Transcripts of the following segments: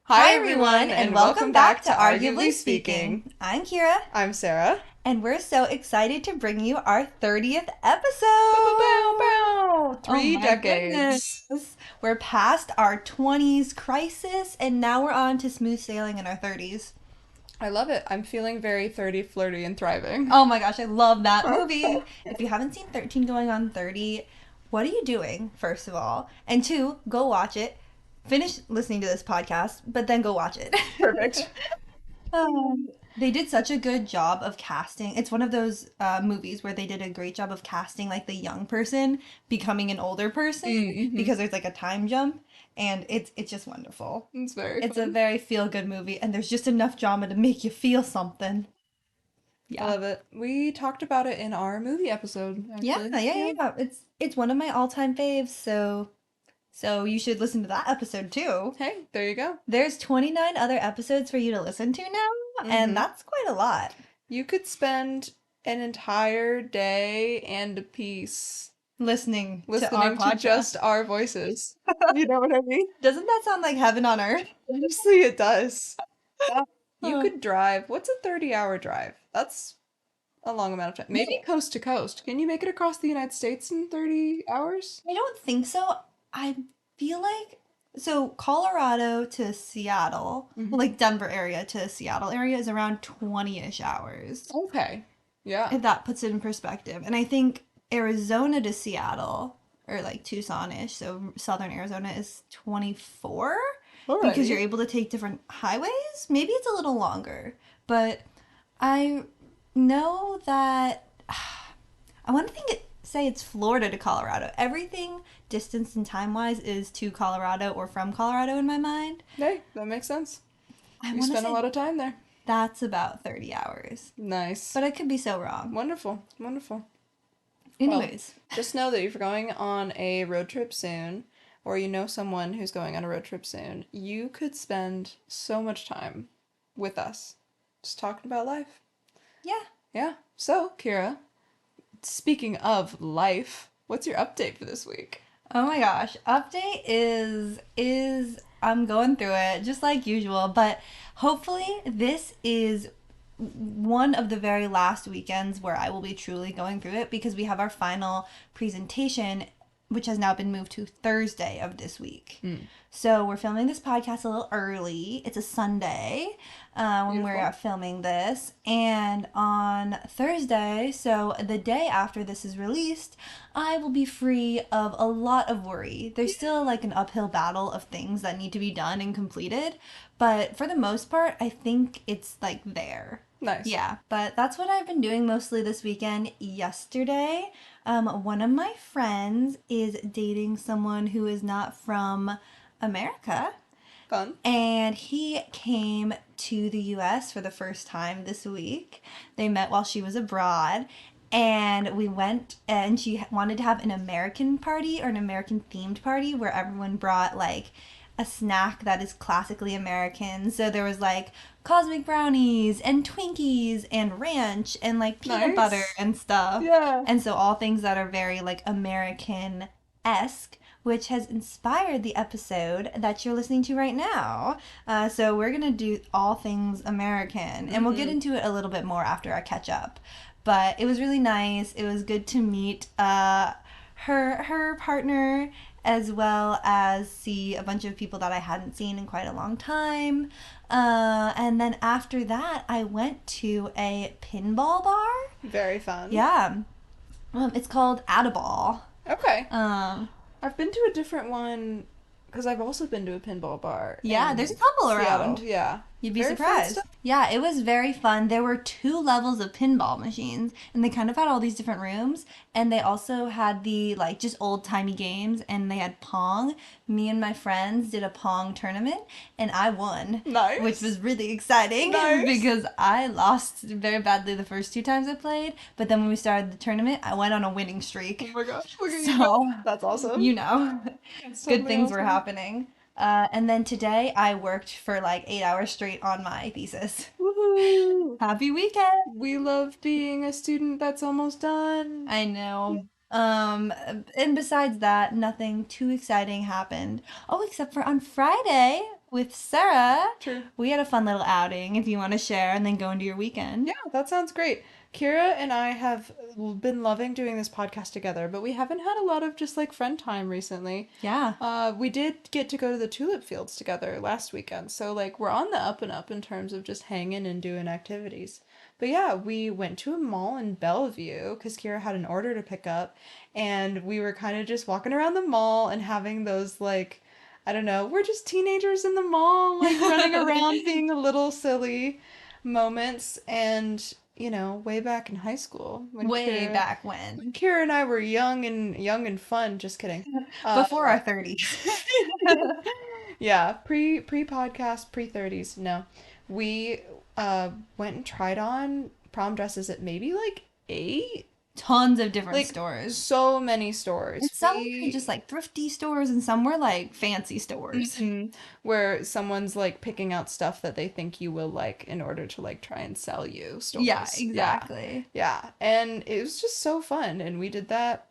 Hi, everyone, and welcome back to Arguably Speaking. I'm Kiera, I'm Sarah. and we're so excited to bring you our 30th Bow, bow, bow, episode. bow. Oh Three my decades. goodness. We're past our 20s crisis, and now we're on to smooth sailing in our 30s. I love it. I'm feeling very 30, flirty, and thriving. Oh my gosh, I love that movie. If you haven't seen 13 Going on 30, what are you doing, first of all? And two, go watch it. Finish listening to this podcast, but then go watch it. Perfect. They did such a good job of casting. It's one of those movies where they did a great job of casting like the young person becoming an older person Mm-hmm. because there's like a time jump, and it's just wonderful. It's very It's a fun. very feel good movie, and there's just enough drama to make you feel something. I Yeah. love it. We talked about it in our movie episode, Yeah, actually. yeah, yeah, yeah. It's one of my all-time faves, so you should listen to that episode too. Hey, there you go. There's 29 other episodes for you to listen to now, and Mm-hmm. that's quite a lot. You could spend an entire day and a piece Listening to our listening to podcast. just our voices. You know what I mean? Doesn't that sound like heaven on earth? Honestly, it does. You Oh. could drive. What's a 30-hour drive? That's a long amount of time. Maybe coast to coast. Can you make it across the United States in 30 hours? I don't think so. I feel like so Colorado to Seattle, Hmm. like Denver area to Seattle area is around 20-ish hours. Okay. Yeah. If that puts it in perspective. And I think Arizona to Seattle or like Tucson-ish, so southern Arizona is 24 because you're Alrighty. able to take different highways. Maybe it's a little longer, but I know that I want to say it's Florida to Colorado. Everything distance and time wise is to Colorado or from Colorado in my mind. Hey, that makes sense. I You want to spend a say lot of time there. that's about 30 hours, Nice. but I could be so wrong. Wonderful. Wonderful. Well, Anyways, just know that if you're going on a road trip soon, or you know someone who's going on a road trip soon, you could spend so much time with us just talking about life. yeah. Yeah. So, Kira, speaking of life, what's your update for this week? Oh my gosh. Update is I'm going through it just like usual, but hopefully this is one of the very last weekends where I will be truly going through it because we have our final presentation, which has now been moved to Thursday of this week. So we're filming this podcast a little early. It's a Sunday when we're Beautiful. filming this. And on Thursday, so the day after this is released, I will be free of a lot of worry. There's still like an uphill battle of things that need to be done and completed. But for the most part, I think it's like there. Nice. Yeah, but that's what I've been doing mostly this weekend. Yesterday, one of my friends is dating someone who is not from America, Fun. and he came to the US for the first time this week. They met while she was abroad, and we went, and she wanted to have an American party or an American themed party where everyone brought like a snack that is classically American. So there was like cosmic brownies and Twinkies and ranch and like peanut butter Nice. and stuff. Yeah. And so all things that are very like American esque, which has inspired the episode that you're listening to right now. So we're gonna do all things American, and we'll get into it a little bit more after our catch up. But it was really nice. It was good to meet her partner as well as see a bunch of people that I hadn't seen in quite a long time. And then after that, I went to a pinball bar. Very fun. Yeah, it's called Addaball. Okay. Um, I've been to a different one because I've also been to a pinball bar yeah, in there's a couple Seattle. around. Yeah. You'd be Very fun surprised. stuff. Yeah, it was very fun. There were two levels of pinball machines, and they kind of had all these different rooms, and they also had the like just old-timey games, and they had Pong. Me and my friends did a Pong tournament, and I won, Nice. which was really exciting Nice. because I lost very badly the first two times I played, but then when we started the tournament, I went on a winning Oh streak. my gosh. Look at you So, go. That's awesome. you know, That's good totally things were awesome. happening. And then today I worked for like 8 hours straight on my thesis. Woohoo. Happy weekend! We love being a student that's almost done. I know. And besides that, nothing too exciting happened. Oh, except for on Friday, with Sarah, True. we had a fun little outing if you want to share and then go into your weekend. Yeah, that sounds great. Kira and I have been loving doing this podcast together, but we haven't had a lot of just like friend time recently. Yeah. We did get to go to the tulip fields together last weekend, so like we're on the up and up in terms of just hanging and doing activities. But yeah, we went to a mall in Bellevue because Kira had an order to pick up, and we were kind of just walking around the mall and having those like, I don't know, we're just teenagers in the mall, like running around being a little silly moments. And way back in high school when Way Kira back when. when Kira and I were young and fun, just kidding. Uh Before our 30s. yeah, pre podcast, pre 30s. No. We went and tried on prom dresses at maybe like 8, Tons of different like stores. so many stores. And some were We just like thrifty stores and some were like fancy stores. where someone's like picking out stuff that they think you will like in order to like try and sell you Yeah, stores. Yeah. exactly. Yeah, and it was just so fun, and we did that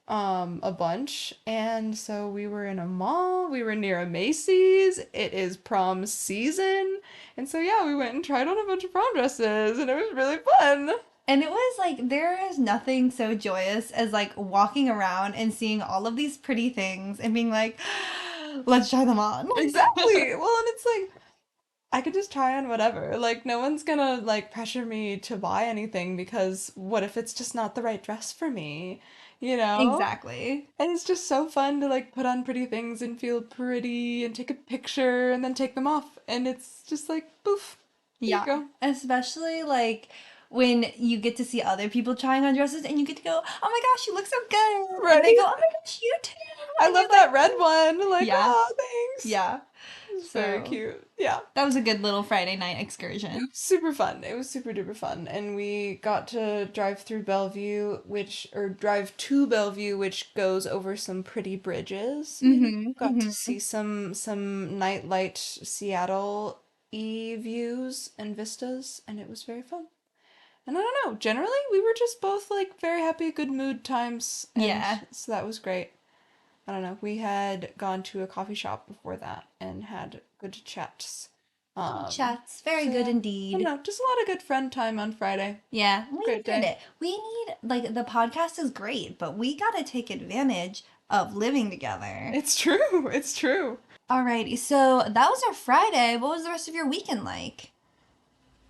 a bunch. And so we were in a mall, we were near a Macy's. It is prom season. And so yeah, we went and tried on a bunch of prom dresses, and it was really fun. And it was like there is nothing so joyous as like walking around and seeing all of these pretty things and being like, let's try them on. Exactly. Well, and it's like I could just try on whatever. Like no one's gonna like pressure me to buy anything because what if it's just not the right dress for me? You know? Exactly. And it's just so fun to like put on pretty things and feel pretty and take a picture and then take them off. And it's just like, poof, there you Yeah. go. Especially like when you get to see other people trying on dresses and you get to go, oh my gosh, you look so good. And they Right? go, oh my gosh, you too. I And love you're that like, red one. Like, yeah, oh, thanks. yeah. It's very So cute. Yeah. that was a good little Friday night It excursion. was super fun. It was super duper fun. And we got to drive through Bellevue, or drive to Bellevue, which goes over some pretty bridges. Mm-hmm. Got to Mm-hmm. see some nightlight Seattle views and vistas, and it was very fun. And I don't know, generally we were just both like very happy, good mood times, and Yeah. so that was great. I don't know, we had gone to a coffee shop before that and had good chats. Good Um, chats. Very so good yeah, I don't indeed. know, just a lot of good friend time on Friday. Yeah, we Great need day. it. We need, like, the podcast is great, but we gotta take advantage of living together. It's true. It's true. Alrighty, so that was our Friday. What was the rest of your weekend like?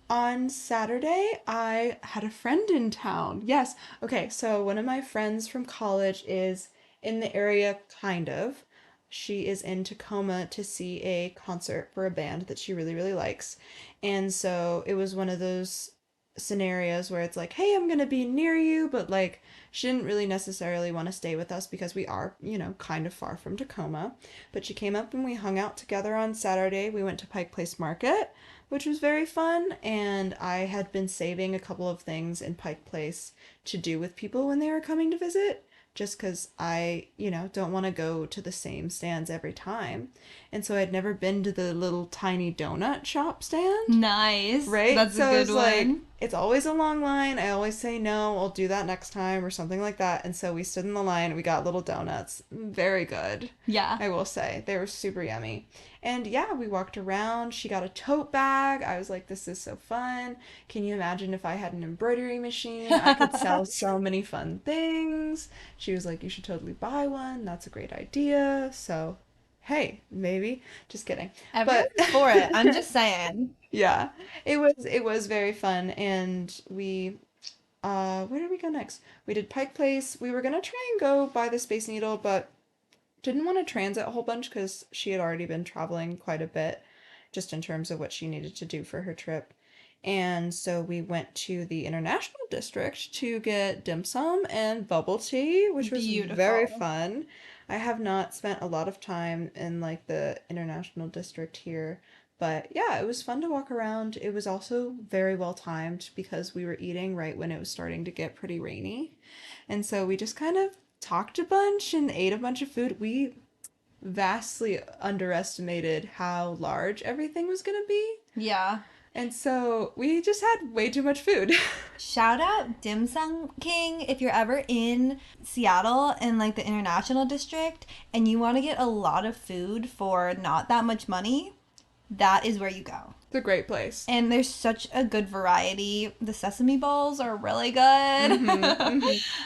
On Saturday, I had a friend in town. Yes. Okay, so one of my friends from college is in the area, kind of. She is in Tacoma to see a concert for a band that she really, really likes. And so it was one of those scenarios where it's like, hey, I'm gonna be near you, but like, she didn't really necessarily want to stay with us because we are, kind of far from Tacoma. But she came up and we hung out together on Saturday. We went to Pike Place Market, which was very fun. And I had been saving a couple of things in Pike Place to do with people when they were coming to visit, just because I, don't want to go to the same stands every time. And so I'd never been to the little tiny donut shop stand. Nice. Right? That's a So good it's like, one. it's always a long line. I always say no, I'll do that next time or something like that. And so we stood in the line, we got little donuts. Very good, Yeah. I will say. They were super yummy. And yeah, we walked around. She got a tote bag. I was like, this is so fun. Can you imagine if I had an embroidery machine? I could sell so many fun things. She was like, you should totally buy one. That's a great idea. So, hey, maybe. Just kidding. But Everyone's for it. I'm just saying. yeah, it was very fun. And we where did we go next? We did Pike Place. We were gonna try and go by the Space Needle, but didn't want to transit a whole bunch because she had already been traveling quite a bit just in terms of what she needed to do for her trip. And so we went to the International District to get dim sum and bubble tea, which was very Beautiful. fun. I have not spent a lot of time in like the International District here, but yeah, it was fun to walk around. It was also very well timed because we were eating right when it was starting to get pretty rainy. And so we just kind of talked a bunch and ate a bunch of food. We vastly underestimated how large everything was going to be. Yeah. And so we just had way too much food. Shout out Dim Sum King if you're ever in Seattle in like the International District and you want to get a lot of food for not that much money. that is where you go. It's a great place. And there's such a good variety. The sesame balls are really good.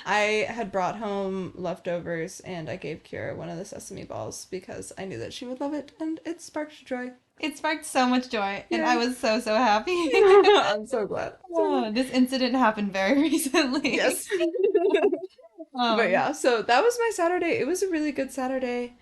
I had brought home leftovers and I gave Kiera one of the sesame balls because I knew that she would love it and it sparked joy. It sparked so much joy, and I Yay. was so, so happy. I'm so glad. So glad. Oh, this incident happened very recently. Yes. But Um, yeah, so that was my Saturday. It was a really good Saturday.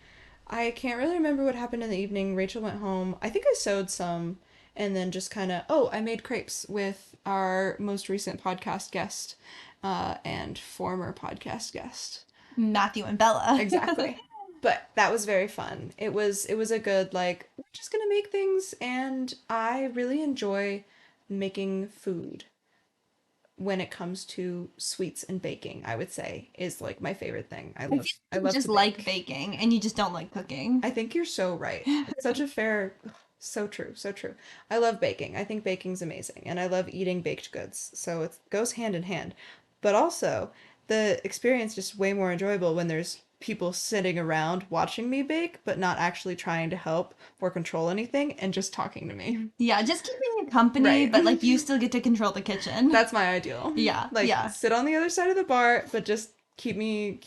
I can't really remember what happened in the evening. Rachel went home. I think I sewed some and then just kind of, oh, I made crepes with our most recent podcast guest and former podcast guest. Matthew and Bella. Exactly. But that was very fun. It was a good like we're just gonna make things and I really enjoy making food when it comes to sweets and baking, I would say is like my favorite thing. I I love feel I like you love to just like bake. baking, and you just don't like cooking. I think you're so right. It's such a fair so true, so true. I love baking. I think baking's amazing and I love eating baked goods. So it goes hand in hand. But also, the experience is just way more enjoyable when there's people sitting around watching me bake but not actually trying to help or control anything and just talking to me. Yeah, just keeping you company, Right. but like you still get to control the kitchen. That's my ideal. Yeah, Like yeah. sit on the other side of the bar but just keep me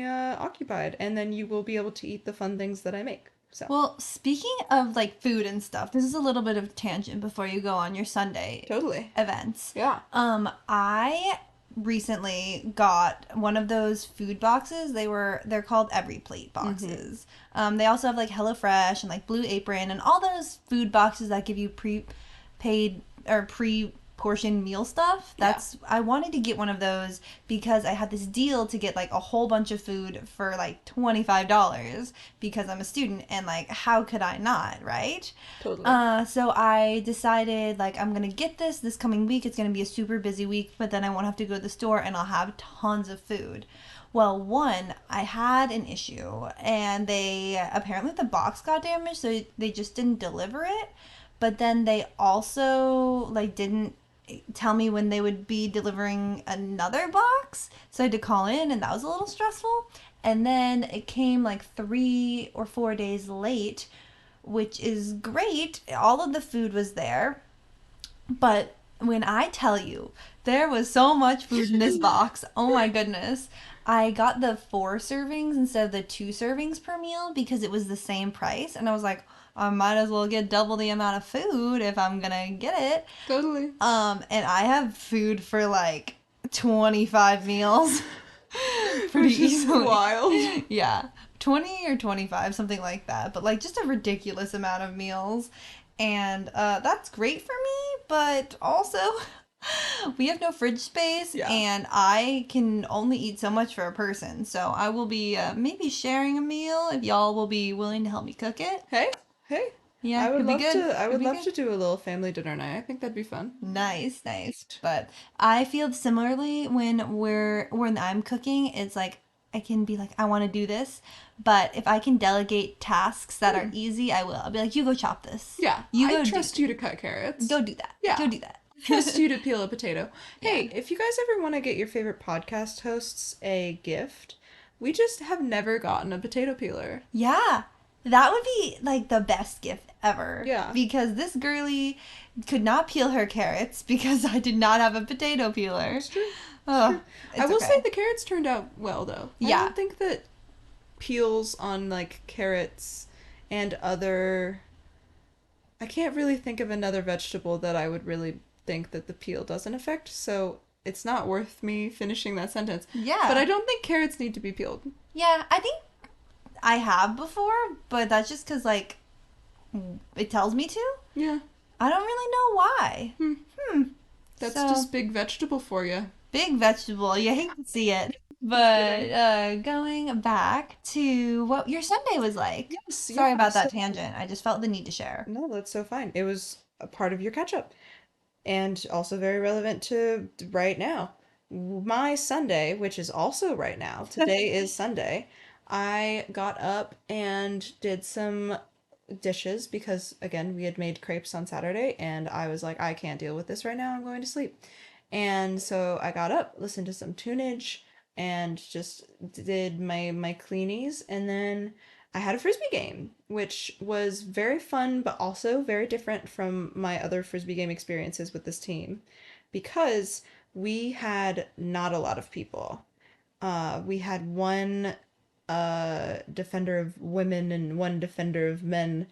occupied and then you will be able to eat the fun things that I make. So, Well, speaking of like food and stuff, this is a little bit of a tangent before you go on your Sunday totally. events. Yeah. I recently got one of those food boxes. They're called Every Plate boxes. They also have like HelloFresh and like Blue Apron and all those food boxes that give you pre-paid or pre-portioned meal stuff. Yeah. I wanted to get one of those because I had this deal to get like a whole bunch of food for like $25 because I'm a student and like how could I not, right? Totally. So I decided like I'm gonna get this coming week. It's gonna be a super busy week, but then I won't have to go to the store and I'll have tons of food. Well, one, I had an issue and they apparently the box got damaged, so they just didn't deliver it. But then they also like didn't tell me when they would be delivering another box. So I had to call in and that was a little stressful. And then it came like 3 or 4 days late, which is great. All of the food was there. But when I tell you, there was so much food in this box. Oh my goodness. I got the 4 servings instead of the 2 servings per meal because it was the same price. And I was like, I might as well get double the amount of food if I'm gonna get it. Totally. And I have food for like 25 meals. Pretty Which is easily. wild. Yeah. 20 or 25, something like that. But like just a ridiculous amount of meals. And that's great for me, but also we have no fridge space Yeah. and I can only eat so much for a person. So I will be maybe sharing a meal if y'all will be willing to help me cook it. Hey. Yeah, I would could be love good. to I Could would be love good. to do a little family dinner night. I think that'd be fun. Nice, nice. But I feel similarly when I'm cooking, it's like I can be like, I want to do this, but if I can delegate tasks that are easy, I will. I'll be like, you go chop this. Yeah. You I go trust you to cut carrots. go do that. Yeah. Go do that. Trust you to peel a potato. Hey, Yeah. if you guys ever want to get your favorite podcast hosts a gift, we just have never gotten a potato peeler. Yeah. That would be like the best gift ever. Yeah. Because this girly could not peel her carrots because I did not have a potato peeler. It's true. Oh, I it's will okay. say the carrots turned out well though. I Yeah. don't think that peels on like carrots and other I can't really think of another vegetable that I would really think that the peel doesn't affect, so it's not worth me finishing that sentence. Yeah. But I don't think carrots need to be peeled. Yeah, I think I have before, but that's just because, like, it tells me to. Yeah. I don't really know why. That's So- just big vegetable for you. Big vegetable. You hate to see it. But going back to what your Sunday was like. Yes. Sorry yeah, about that so- tangent. I just felt the need to share. No, that's so fine. It was a part of your catch up and also very relevant to right now. My Sunday, which is also right now, today is Sunday, I got up and did some dishes because, again, we had made crepes on Saturday and I was like, I can't deal with this right now. I'm going to sleep. And so I got up, listened to some tunage, and just did my cleanies. And then I had a frisbee game, which was very fun, but also very different from my other frisbee game experiences with this team because we had not a lot of people. We had one defender of women and one defender of men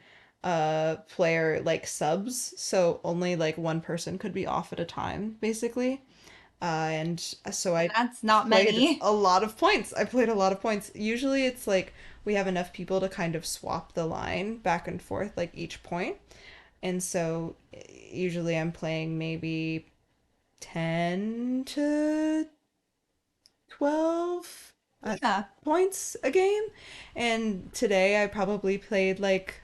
player like subs, so only like one person could be off at a time, basically. And so And I that's not played many. a lot of points. I played a lot of points. Usually it's like we have enough people to kind of swap the line back and forth, like each point. And so usually I'm playing maybe 10 to 12 Yeah. points a game. And today I probably played like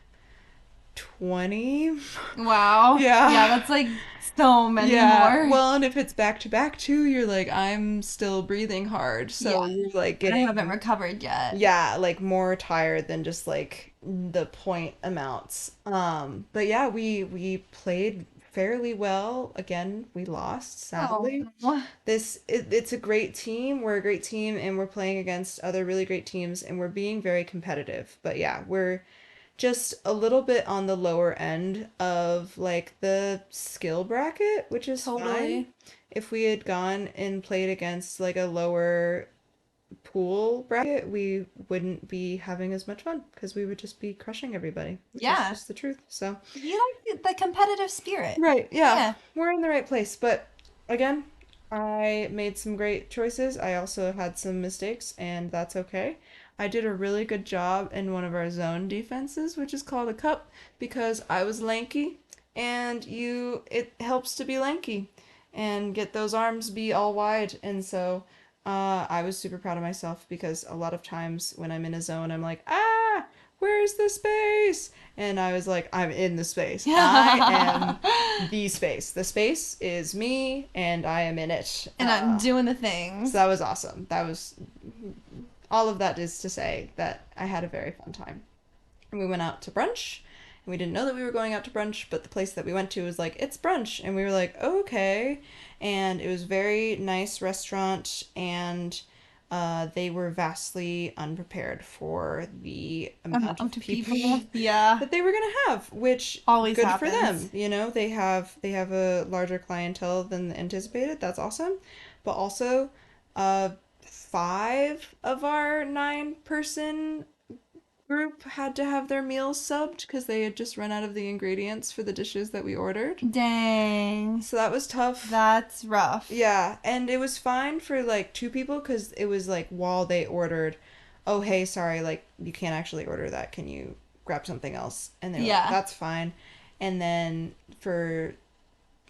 20. Wow. Yeah, Yeah. that's like so many Yeah. more. Well, and if it's back to back too, you're like, I'm still breathing hard. Yeah. So you're like I haven't getting, recovered yet. yeah, like more tired than just like the point amounts. But yeah, we played fairly well. Again, we lost, Oh. sadly. It's a great team. We're a great team and we're playing against other really great teams and we're being very competitive. But yeah, we're just a little bit on the lower end of like the skill bracket, which is fine. Totally. If we had gone and played against like a lower pool bracket, we wouldn't be having as much fun because we would just be crushing everybody, which is Yeah. just the truth. So, You like the competitive spirit. right, yeah, Yeah. we're in the right place. But again, I made some great choices. I also had some mistakes, and that's okay. I did a really good job in one of our zone defenses, which is called a cup, because I was lanky, and it helps to be lanky and get those arms be all wide. And so I was super proud of myself because a lot of times when I'm in a zone, I'm like, ah, where's the space? And I was like, I'm in the space. I am the space. The space is me, and I am in it. And I'm doing the So things. that was awesome. That was all of that is to say that I had a very fun time. And we went out to brunch. And we didn't know that we were going out to brunch, but the place that we went to was like, it's brunch. And we were like, okay. And it was a very nice restaurant, and they were vastly unprepared for the amount Amount of of people people. Yeah. that they were gonna have, which Always good for them. happens. You know, they have a larger clientele than anticipated. That's awesome. But also, uh, five of our 9-person group had to have their meals subbed because they had just run out of the ingredients for the dishes that we ordered. Dang. So that was tough. That's rough. Yeah, and it was fine for like 2 people because it was like while they ordered, oh hey, sorry, like you can't actually order that. Can you grab something else? And they were like, Yeah. that's fine. And then for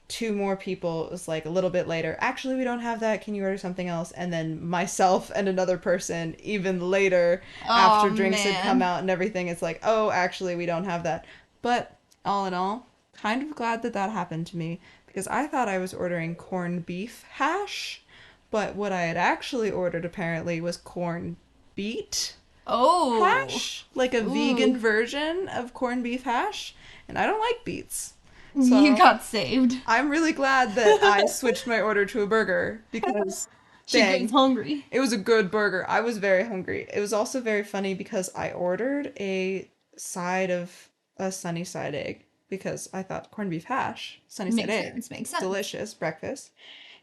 2 more people, it was like a little bit later, actually we don't have that. Can you order something else? And then myself and another person even later Oh after drinks had come man. out and everything, it's like, oh, actually we don't have that. But all in all, kind of glad that that happened to me because I thought I was ordering corned beef hash, but what I had actually ordered apparently was corned beet Oh. hash, like a vegan Ooh. version of corned beef hash, and I don't like beets. You So got saved. I'm really glad that I switched my order to a burger because, She goes dang, hungry. it was a good burger. I was very hungry. It was also very funny because I ordered a side of a sunny side egg because I thought corned beef hash, sunny side Makes egg, sense. Makes sense. delicious breakfast.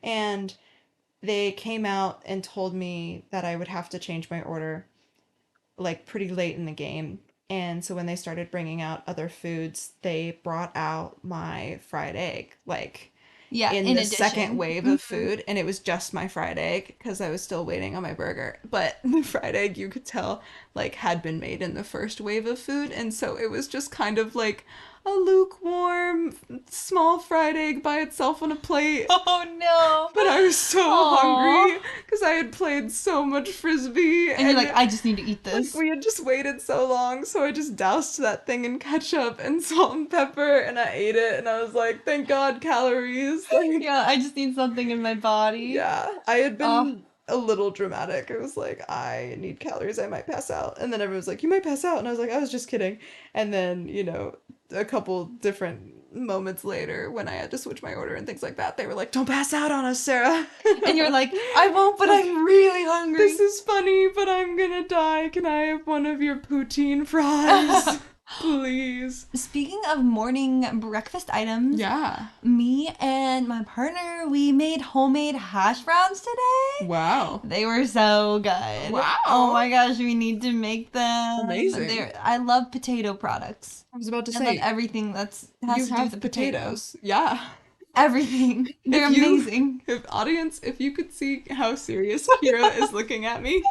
And they came out and told me that I would have to change my order like pretty late in the game. And so when they started bringing out other foods, they brought out my fried egg, like Yeah, in in the second addition. wave of food. And it was just my fried egg because I was still waiting on my burger. But the fried egg, you could tell, like, had been made in the first wave of food. And so it was just kind of like a lukewarm, small fried egg by itself on a plate. Oh But I no. was so hungry Aw. because I had played so much frisbee And you're like, and I just need to eat like this. we had just waited so long, so I just doused that thing in ketchup and salt and pepper and I ate it and I was like, thank God, calories. Like, Yeah, I just need something in my body. yeah, I had Oh, been a little dramatic. I was like, I need calories, I might pass out. And then everyone was like, you might pass out. And I was like, I was just kidding. And then, a couple different moments later, when I had to switch my order and things like that, they were like, "Don't pass out on us, Sarah." And you're like, I won't, but Like, I'm really hungry. this is funny, but I'm gonna die. Can I have one of your poutine fries? Please. Speaking of morning breakfast items, Yeah. me and my partner, we made homemade hash browns today. Wow. They were so good. Wow. Oh my gosh, we need to make them. Amazing. I love potato products. I was about to I love say, everything that's has you to do have with the potatoes. Yeah. Everything. They're If you- amazing. If you could see how serious Kiera is looking at me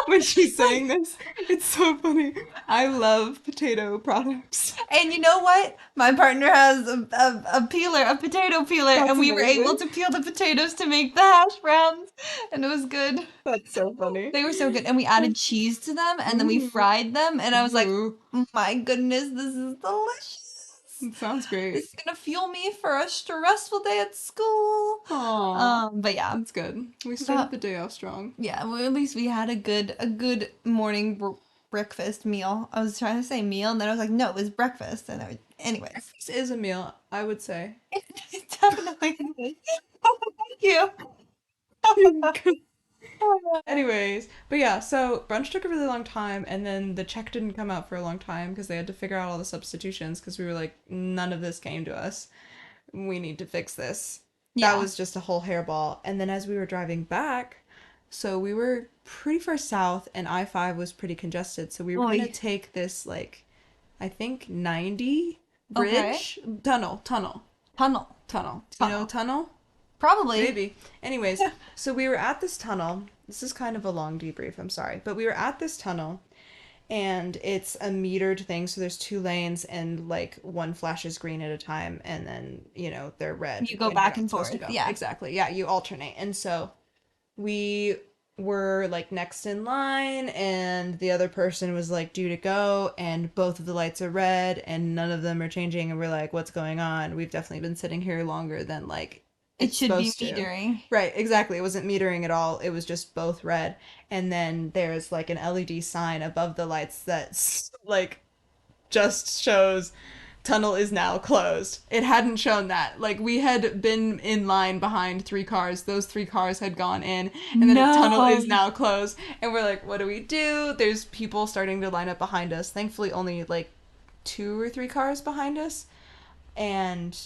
when she's saying this, it's so funny. I love potato products. And you know what? My partner has a peeler, a potato peeler, That's and we were able to amazing. peel the potatoes to make the hash browns, and it was good. That's so funny. They were so good, and we added cheese to them, and then we Ooh. fried them, and I was like, Ooh. my goodness, this is delicious. It sounds great. This is gonna fuel me for a stressful day at school. Aw. But yeah, That's good. We started the day off strong. yeah. Well, at least we had a good morning breakfast meal. I was trying to say meal, and then I was like, no, it was breakfast. And anyways, Breakfast is a meal, I would say. it definitely is. Thank you. Anyways, but yeah, so brunch took a really long time, and then the check didn't come out for a long time because they had to figure out all the substitutions because we were like, none of this came to us. We need to fix this. That Yeah. was just a whole hairball. And then as we were driving back, so we were pretty far south, and I-5 was pretty congested, so we were gonna Oy. take this like I think 90 Okay. bridge tunnel. Tunnel. Do you know tunnel? Probably. Maybe. Anyways, so we were at this tunnel. This is kind of a long debrief, I'm sorry. But we were at this tunnel, and it's a metered thing. So there's two lanes, and like one flashes green at a time, and then, they're red You go when you're back not and supposed to forth. go. Yeah. Exactly. Yeah, you alternate. And so we were like next in line, and the other person was like due to go, and both of the lights are red, and none of them are changing. And we're like, what's going on? We've definitely been sitting here longer than like It it's should be supposed to. metering. Right, exactly. It wasn't metering at all. It was just both red. And then there's like an LED sign above the lights that's like just shows tunnel is now closed. It hadn't shown that. Like we had been in line behind three cars. Those three cars had gone in, and then the tunnel No. is now closed. And we're like, what do we do? There's people starting to line up behind us. Thankfully only like two or three cars behind us. And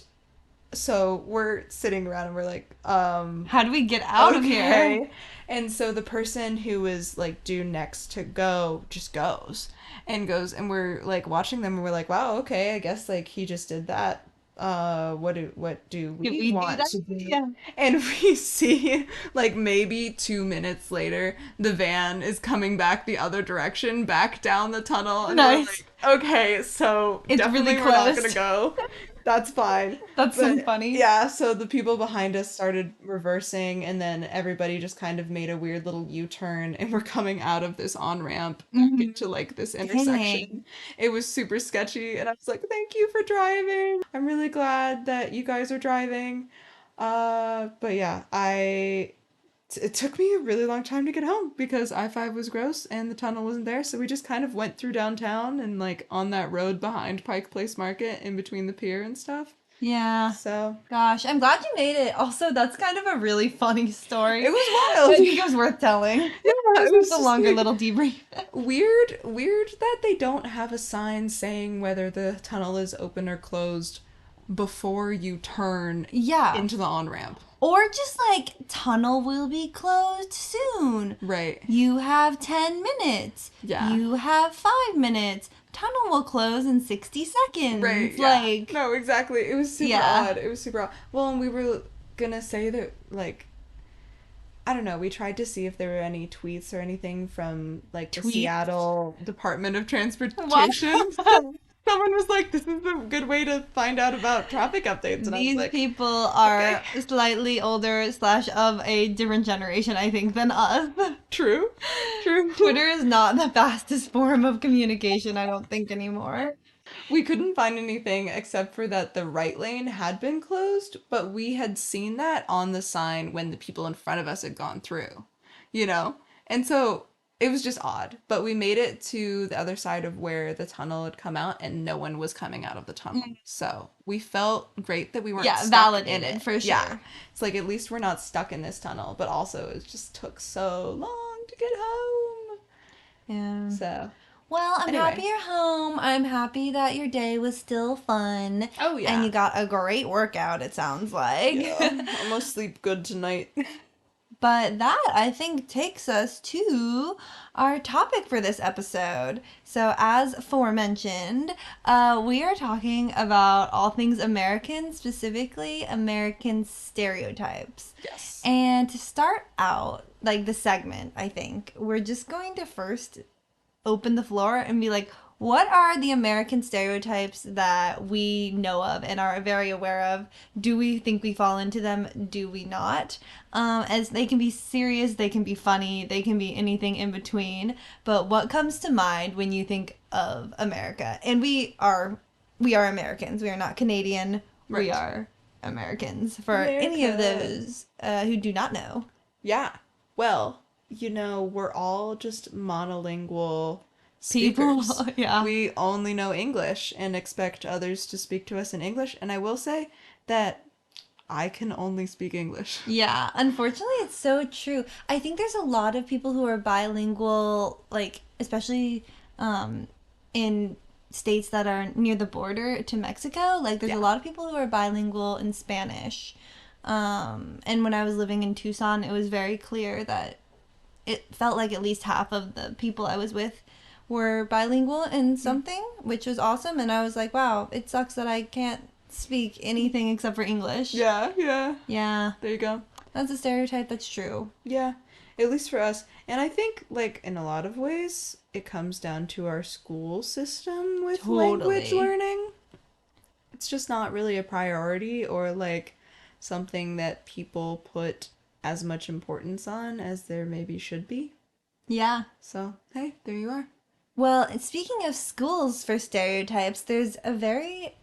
so we're sitting around and we're like, How do we get out of here? And so the person who was like due next to go just goes, and we're like watching them, and we're like, wow, okay, I guess like he just did that. What do Did we we do want that? to do? Yeah. And we see like maybe 2 minutes later, the van is coming back the other direction, back down the tunnel, and we're Nice. like, okay, so It's definitely really we're not closed. gonna go. That's fine. That's so But funny. yeah, so the people behind us started reversing, and then everybody just kind of made a weird little U-turn, and we're coming out of this on-ramp back Mhm. into like this Dang. intersection. It was super sketchy, and I was like, "Thank you for driving. I'm really glad that you guys are driving." But yeah, it took me a really long time to get home because I-5 was gross and the tunnel wasn't there. So we just kind of went through downtown and like on that road behind Pike Place Market in between the pier and stuff. Yeah. So Gosh, I'm glad you made it. Also, that's kind of a really funny story. it was I wild. think it was worth telling. Yeah, It it was was a just longer like little debrief. weird that they don't have a sign saying whether the tunnel is open or closed before you turn Yeah. into the on-ramp. Or just like, tunnel will be closed soon. Right. You have 10 minutes. Yeah. You have 5 minutes. Tunnel will close in 60 seconds. Right. Yeah. Like, No, exactly. It was super Yeah. odd. It was super odd. Well, and we were gonna say that like I don't know, we tried to see if there were any tweets or anything from like the Tweets? Seattle Department of Transportation. Someone was like, "This is a good way to find out about traffic updates," and I was These like, people are okay. slightly older / of a different generation, I think, than us. "True, true." Twitter is not the fastest form of communication, I don't think, anymore. We couldn't find anything except for that the right lane had been closed, but we had seen that on the sign when the people in front of us had gone through, you know? And so It was just odd. But we made it to the other side of where the tunnel had come out and no one was coming out of the tunnel. So we felt great that we weren't Yeah, stuck in validated it. for Yeah. sure. It's like at least we're not stuck in this tunnel, but also it just took so long to get home. Yeah. So Well, I'm happy anyway. you're home. I'm happy that your day was still fun. Oh And you yeah. got a great workout, it sounds like. Yeah. I'm gonna sleep good tonight. But that, I think, takes us to our topic for this episode. So, as aforementioned, we are talking about all things American, specifically American stereotypes. Yes. And to start out, like the segment, I think, we're just going to first open the floor and be like, what are the American stereotypes that we know of and are very aware of? Do we think we fall into them? Do we not? As they can be serious, they can be funny, they can be anything in between. But what comes to mind when you think of America? And we are Americans. We are not Canadian. Right. We are Americans. For any of America. those who do not know. Yeah. Well, we're all just monolingual People, speakers. yeah. We only know English and expect others to speak to us in English. And I will say that I can only speak English. Yeah, unfortunately, it's so true. I think there's a lot of people who are bilingual, like, especially in states that are near the border to Mexico. Like, there's Yeah. a lot of people who are bilingual in Spanish. And when I was living in Tucson, it was very clear that it felt like at least half of the people I was with were bilingual in something, which was awesome. And I was like, wow, it sucks that I can't speak anything except for English. Yeah, yeah. Yeah, There you go. that's a stereotype that's true. Yeah. At least for us. And I think, like, in a lot of ways, it comes down to our school system with language Totally. learning. It's just not really a priority or, like, something that people put as much importance on as there maybe should be. Yeah. So, hey, there you are. Well, speaking of schools for stereotypes, there's a very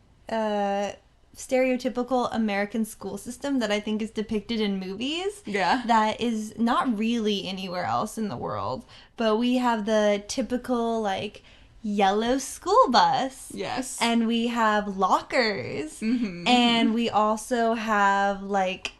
stereotypical American school system that I think is depicted in movies Yeah. that is not really anywhere else in the world. But we have the typical, like, yellow school bus. Yes. And we have lockers. Mm-hmm. And we also have, like,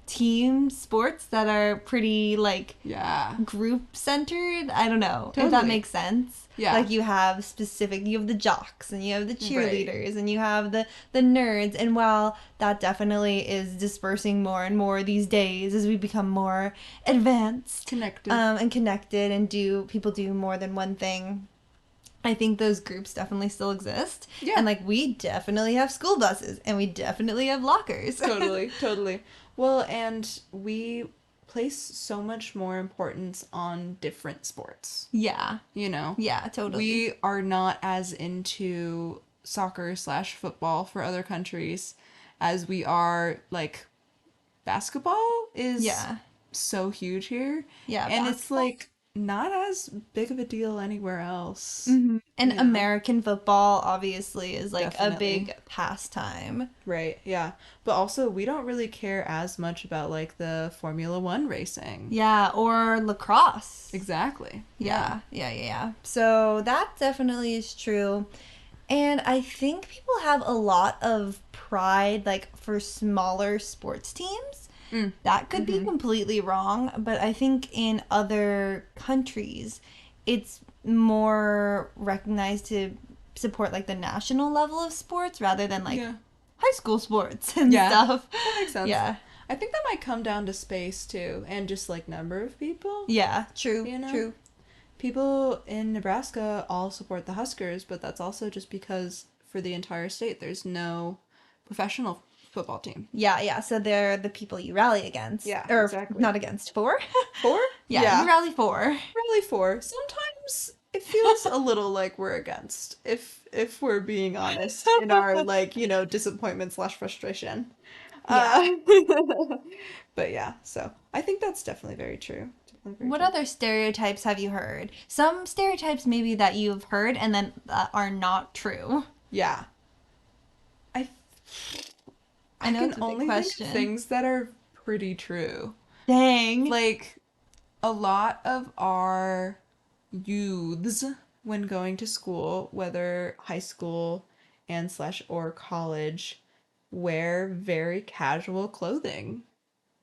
team sports that are pretty, like, Yeah. group centered. I don't know if that Totally. makes sense. Yeah. Like you have the jocks and you have the cheerleaders and you have the nerds. And while that definitely is dispersing more and more these days as we become more advanced Connected. and connected and people do more than one thing, I think those groups definitely still exist. Yeah. And like we definitely have school buses and we definitely have lockers. Totally, totally. Well, and we place so much more importance on different sports, Yeah. you know? Yeah, totally. We are not as into soccer/football for other countries as we are, like, basketball is Yeah. so huge here. Yeah, And it's, basketball. like, not as big of a deal anywhere else. And Yeah. American football obviously is like a Definitely. big pastime. Right, yeah. But also, we don't really care as much about, like, the Formula One racing. Yeah, or lacrosse. Exactly. Yeah. So that definitely is true. And I think people have a lot of pride, like, for smaller sports teams. That could be completely wrong, but I think in other countries, it's more recognized to support, like, the national level of sports rather than, like, Yeah. high school sports and Yeah. stuff. That makes sense. Yeah. I think that might come down to space, too, and just, like, number of people. Yeah, true, You know? true. People in Nebraska all support the Huskers, but that's also just because for the entire state, there's no professional football team. Yeah, so they're the people you rally against. Yeah, Or exactly. not against, for. For? Yeah, you rally for. Really for. Sometimes it feels a little like we're against, if we're being honest, in our, like, disappointment/frustration. Yeah. But yeah, so I think that's definitely very true. Definitely very What true. other stereotypes have you heard? Some stereotypes maybe that you've heard and then are not true. Yeah. I I know can it's a big only question. think of things that are pretty true. Dang. Like, a lot of our youths, when going to school, whether high school and slash or college, wear very casual clothing.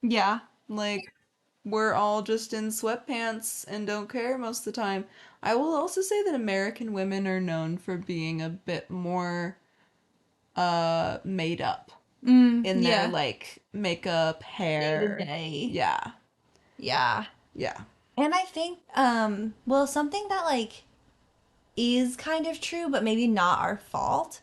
Yeah. Like, we're all just in sweatpants and don't care most of the time. I will also say that American women are known for being a bit more made up in their Yeah. like makeup, Day to hair. day. Yeah. Yeah. Yeah. And I think, well, something that like is kind of true, but maybe not our fault,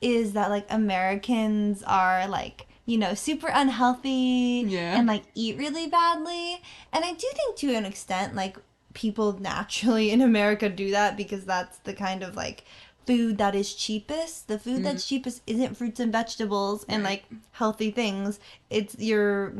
is that like Americans are like, super unhealthy Yeah. and like eat really badly. And I do think to an extent, like people naturally in America do that because that's the kind of like food that is cheapest. The food Mhm. that's cheapest isn't fruits and vegetables and Right. like healthy things. It's your,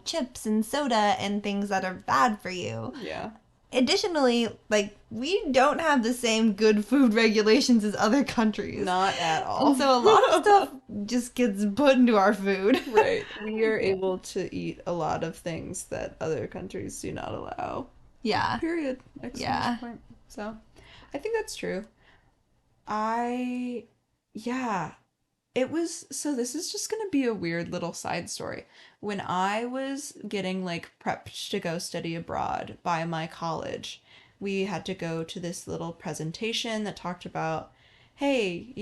chips and soda and things that are bad for you. Yeah. Additionally, like we don't have the same good food regulations as other countries. Not at And all. so a lot of stuff just gets put into our food. Right. We are Yeah. able to eat a lot of things that other countries do not allow. Yeah. Period. Exclamation Yeah. point. So, I think that's true. I, yeah, it was, so this is just gonna be a weird little side story. When I was getting like prepped to go study abroad by my college, we had to go to this little presentation that talked about, hey,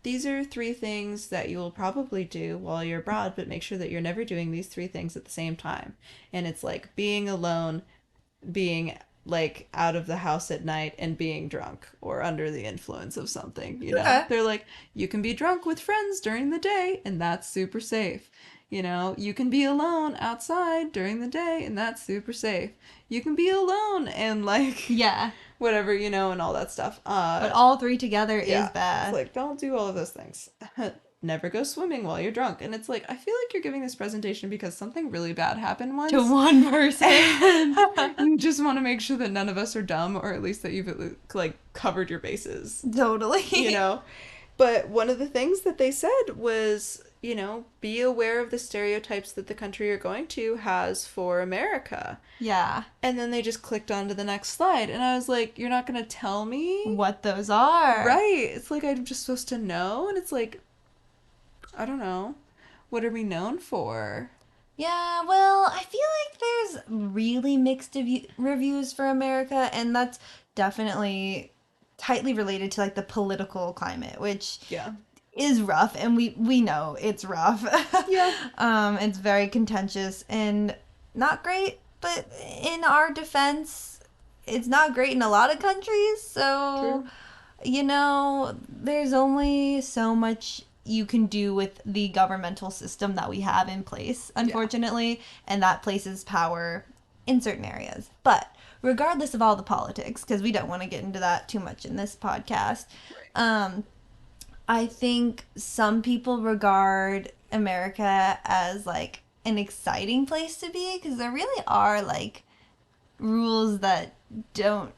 these are three things that you will probably do while you're abroad, but make sure that you're never doing these three things at the same time. And it's like being alone, being like out of the house at night, and being drunk or under the influence of something. Okay. They're like, you can be drunk with friends during the day and that's super safe. You can be alone outside during the day and that's super safe. You can be alone and like Yeah. whatever, and all that stuff. But all three together is Yeah. It's bad. like, don't do all of those things. Never go swimming while you're drunk. And it's like, I feel like you're giving this presentation because something really bad happened To once. one person. And you just want to make sure that none of us are dumb, or at least that you've like covered your bases, Totally. you know? But one of the things that they said was, be aware of the stereotypes that the country you're going to has for America. Yeah. And then they just clicked on to the next slide. And I was like, you're not going to tell me? What those are. Right. It's like I'm just supposed to know. And it's like, I don't know. What are we known for? Yeah, well, I feel like there's really mixed reviews for America, and that's definitely tightly related to like the political climate, which Yeah. is rough, and we know it's rough. Yeah. It's very contentious and not great, but in our defense, it's not great in a lot of countries. So, True. there's only so much you can do with the governmental system that we have in place, unfortunately, and that places power in certain areas. But regardless of all the politics, because we don't want to get into that too much in this podcast, I think some people regard America as like an exciting place to be because there really are like rules don't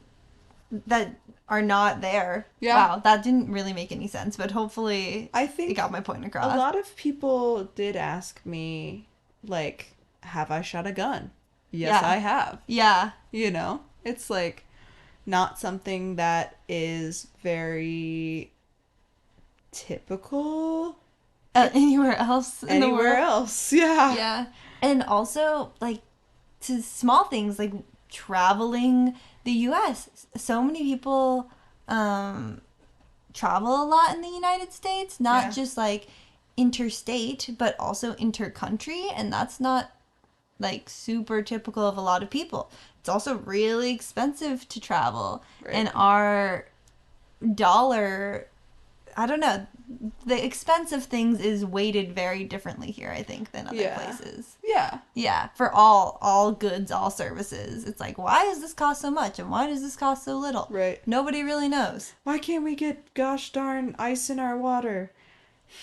that are not there. Yeah. Wow, that didn't really make any sense, but hopefully I it think got my point a across. lot of people did ask me, like, have I shot a gun? Yes, Yeah. I have. Yeah. It's like not something that is very typical Anywhere else in the anywhere world. else. Yeah. Yeah. And also like to small things like traveling the US. So many people travel a lot in the United States, not Yeah. just like interstate, but also intercountry, and that's not like super typical of a lot of people. It's also really expensive to travel. Right. And our dollar, I don't know, the expense of things is weighted very differently here, I think, than other Yeah. places. Yeah. Yeah, for all goods, all services. It's like, why does this cost so much and why does this cost so little? Right. Nobody really knows. Why can't we get gosh darn ice in our water?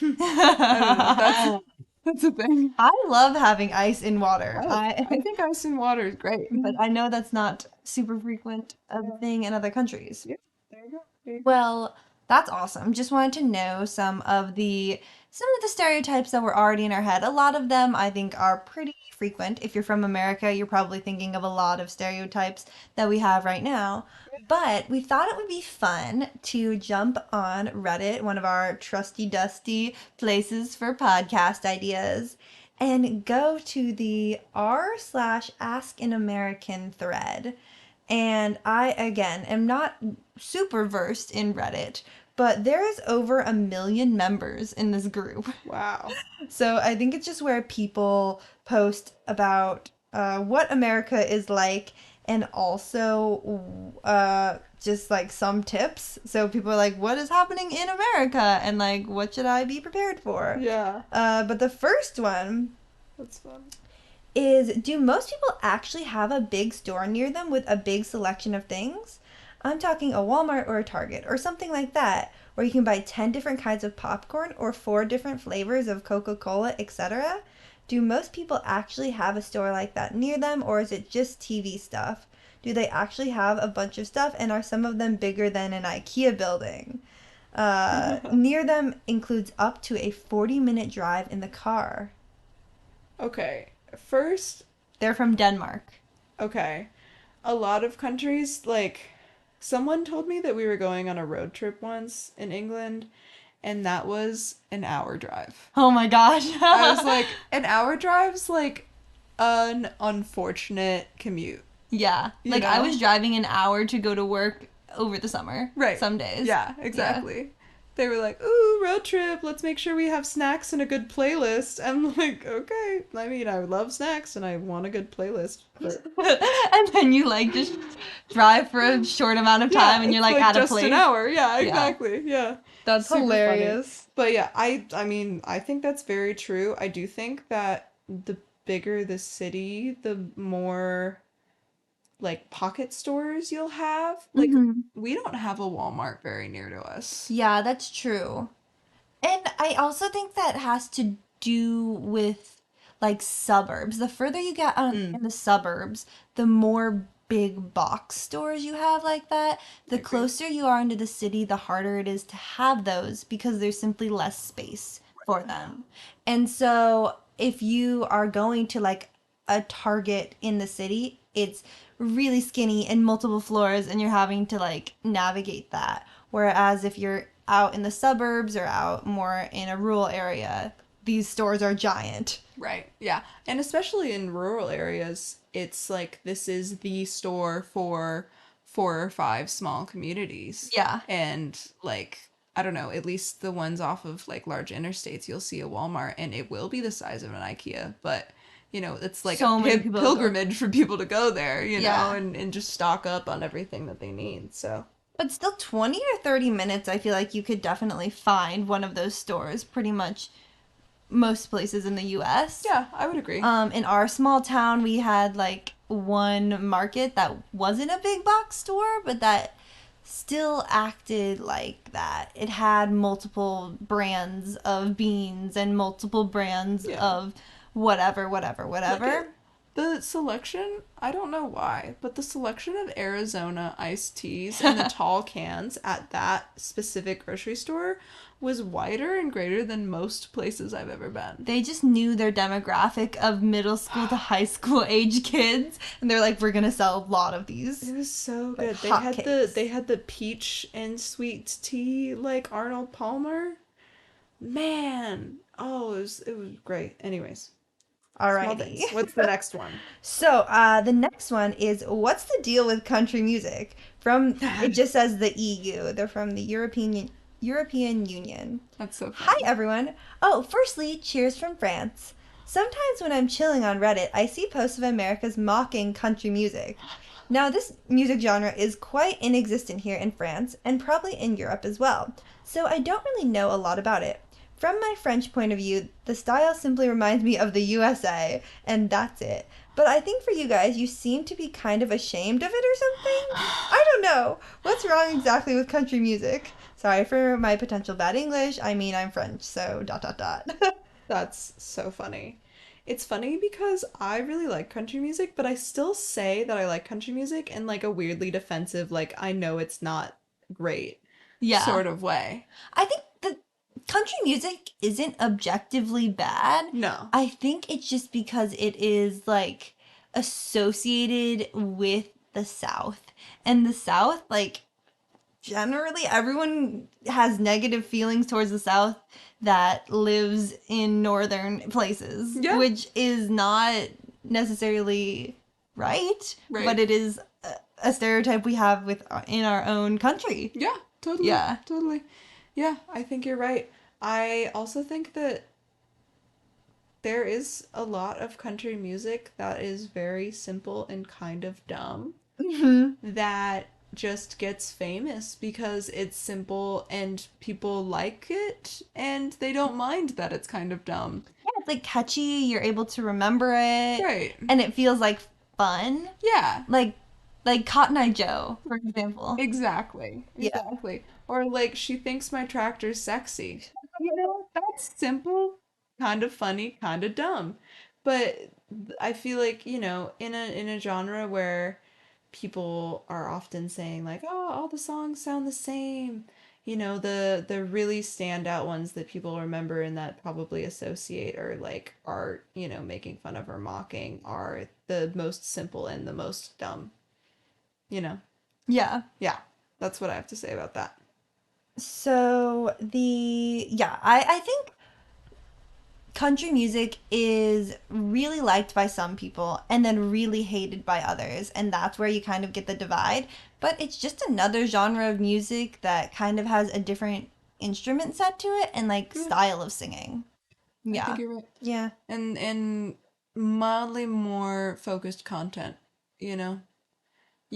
I don't know. That's a thing. I love having ice in water. I think ice in water is great. But I know that's not super frequent of a thing in other countries. Yeah, there you go. There you go. Well, That's awesome. Just wanted to know some of the stereotypes that were already in our head. A lot of them I think are pretty frequent. If you're from America, you're probably thinking of a lot of stereotypes that we have right now. But we thought it would be fun to jump on Reddit, one of our trusty dusty places for podcast ideas, and go to the r/ask an American thread. And I, again, am not super versed in Reddit, but there is over 1 million members in this group. Wow. So I think it's just where people post about what America is like and also just like some tips. So people are like, what is happening in America? And like, what should I be prepared for? Yeah. But the first one That's fun. is, do most people actually have a big store near them with a big selection of things? I'm talking a Walmart or a Target or something like that, where you can buy 10 different kinds of popcorn or 4 different flavors of Coca-Cola, etc. Do most people actually have a store like that near them, or is it just TV stuff? Do they actually have a bunch of stuff, and are some of them bigger than an IKEA building? Near them includes up to a 40-minute drive in the car. Okay. First, They're from Denmark. okay. A lot of countries, like, someone told me that we were going on a road trip once in England, and that was an hour drive. Oh my gosh. I was like, an hour drive's like an unfortunate commute, Yeah. you Like I know? was driving an hour to go to work over the summer. Right. Some days. Yeah, Yeah. exactly. They were like, ooh, road trip, let's make sure we have snacks and a good playlist. I'm like, okay. I mean, I love snacks and I want a good playlist, but And then you like just drive for a short amount of yeah, time and you're it's like like at a just an place. hour. Yeah, Yeah. exactly. Yeah. That's Super funny. hilarious. But yeah, I mean, I think that's very true. I do think that the bigger the city, the more like pocket stores you'll have. Like Hmm. we don't have a Walmart very near to us. Yeah, that's true. And I also think that has to do with like suburbs. The further you get Mm, in the suburbs, the more big box stores you have like that. I The agree. closer you are into the city, the harder it is to have those because there's simply less space for them. And so if you are going to like a Target in the city, it's really skinny and multiple floors and you're having to like navigate that. Whereas if you're out in the suburbs or out more in a rural area, these stores are giant. Right. Yeah. And especially in rural areas, it's like this is the store for 4 or 5 small communities. Yeah. And like, I don't know, at least the ones off of like large interstates, you'll see a Walmart and it will be the size of an IKEA, but it's like a So many people go. pilgrimage for people to go there, Yeah. and just stock up on everything that they need. So, But still 20 or 30 minutes, I feel like you could definitely find one of those stores pretty much most places in the US. yeah, I would agree. In our small town, we had like one market that wasn't a big box store, but that still acted like that. It had multiple brands of beans and multiple brands Yeah. of whatever, whatever, Like whatever. the selection, I don't know why, but the selection of Arizona iced teas in the tall cans at that specific grocery store was wider and greater than most places I've ever been. They just knew their demographic of middle school to high school age kids, and they're like, we're gonna sell a lot of these. It was so Like good. hotcakes. They had the peach and sweet tea like Arnold Palmer. Man, oh, it was great. Anyways, small Alrighty. things. What's the next one? So, the next one is, what's the deal with country music? It just says the EU. They're from the European Union. That's so Hi, funny. everyone. Oh, firstly, cheers from France. Sometimes when I'm chilling on Reddit, I see posts of America's mocking country music. Now, this music genre is quite inexistent here in France and probably in Europe as well, so I don't really know a lot about it. From my French point of view, the style simply reminds me of the USA, and that's it. But I think for you guys, you seem to be kind of ashamed of it or something? I don't know. What's wrong exactly with country music? Sorry for my potential bad English. I mean, I'm French, so dot dot dot. That's so funny. It's funny because I really like country music, but I still say that I like country music in like a weirdly defensive, like I know it's not great Yeah. sort of way. I think the country music isn't objectively bad. No. I think it's just because it is like associated with the South. And the South, like generally everyone has negative feelings towards the South that lives in northern places, Yeah. which is not necessarily right, but Right. it is a stereotype we have with in our own country. Yeah, totally. Yeah. Totally. Yeah, I think you're right. I also think that there is a lot of country music that is very simple and kind of dumb Hmm. that just gets famous because it's simple and people like it and they don't mind that it's kind of dumb. Yeah, it's like catchy, you're able to remember it, Right. and it feels like fun. Yeah, Like Cotton Eye Joe, for example. exactly. Yeah. Exactly. Or like she thinks my tractor's sexy. You know, that's simple, kind of funny, kind of dumb. But I feel like, in a genre where people are often saying like, "Oh, all the songs sound the same." The really standout ones that people remember and that probably associate or like are, making fun of or mocking are the most simple and the most dumb, you know. Yeah. Yeah. That's what I have to say about that. So I think country music is really liked by some people and then really hated by others, and that's where you kind of get the divide. But it's just another genre of music that kind of has a different instrument set to it and like Yeah, style of singing. I think Yeah. you're right. Yeah. And mildly more focused content, you know.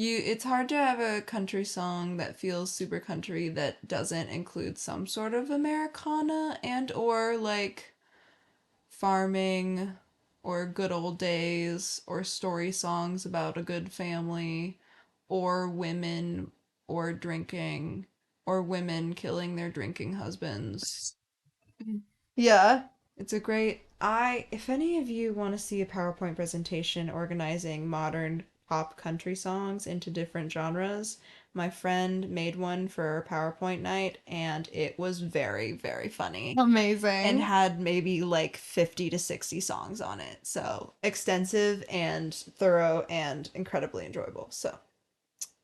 It's hard to have a country song that feels super country that doesn't include some sort of Americana and or like farming or good old days or story songs about a good family or women or drinking or women killing their drinking husbands. Yeah. It's a great if any of you want to see a PowerPoint presentation organizing modern pop country songs into different genres, my friend made one for our PowerPoint night and it was very, very funny and Amazing. had maybe like 50 to 60 songs on it. So extensive and thorough and incredibly enjoyable. So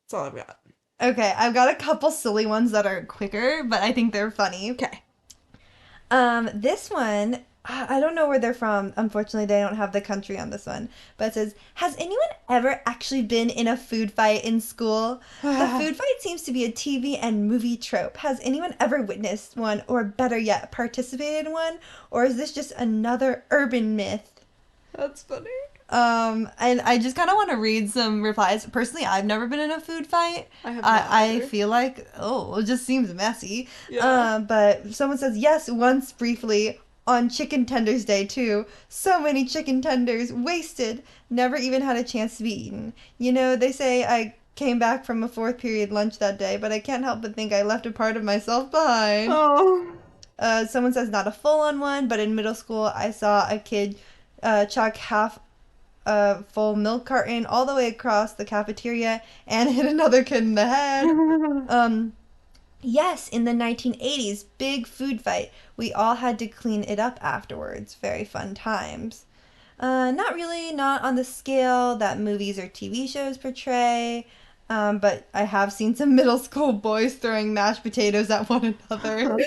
that's all I've got. Okay, I've got a couple silly ones that are quicker, but I think they're funny. Okay. This one, I don't know where they're from. Unfortunately, they don't have the country on this one. But it says, "Has anyone ever actually been in a food fight in school? The food fight seems to be a TV and movie trope. Has anyone ever witnessed one, or better yet, participated in one? Or is this just another urban myth?" That's funny. And I just kind of want to read some replies. Personally, I've never been in a food fight. I have not I either. feel like, oh, it just seems messy. Yeah. But someone says, yes, once briefly on Chicken Tenders Day, too. So many chicken tenders wasted. Never even had a chance to be eaten. You know, they say I came back from a fourth period lunch that day, but I can't help but think I left a part of myself behind. Oh. Someone says not a full on one, but in middle school I saw a kid chuck half a full milk carton all the way across the cafeteria and hit another kid in the head. Yes, in the 1980s, big food fight. We all had to clean it up afterwards. Very fun times. Not really, not on the scale that movies or TV shows portray. But I have seen some middle school boys throwing mashed potatoes at one another.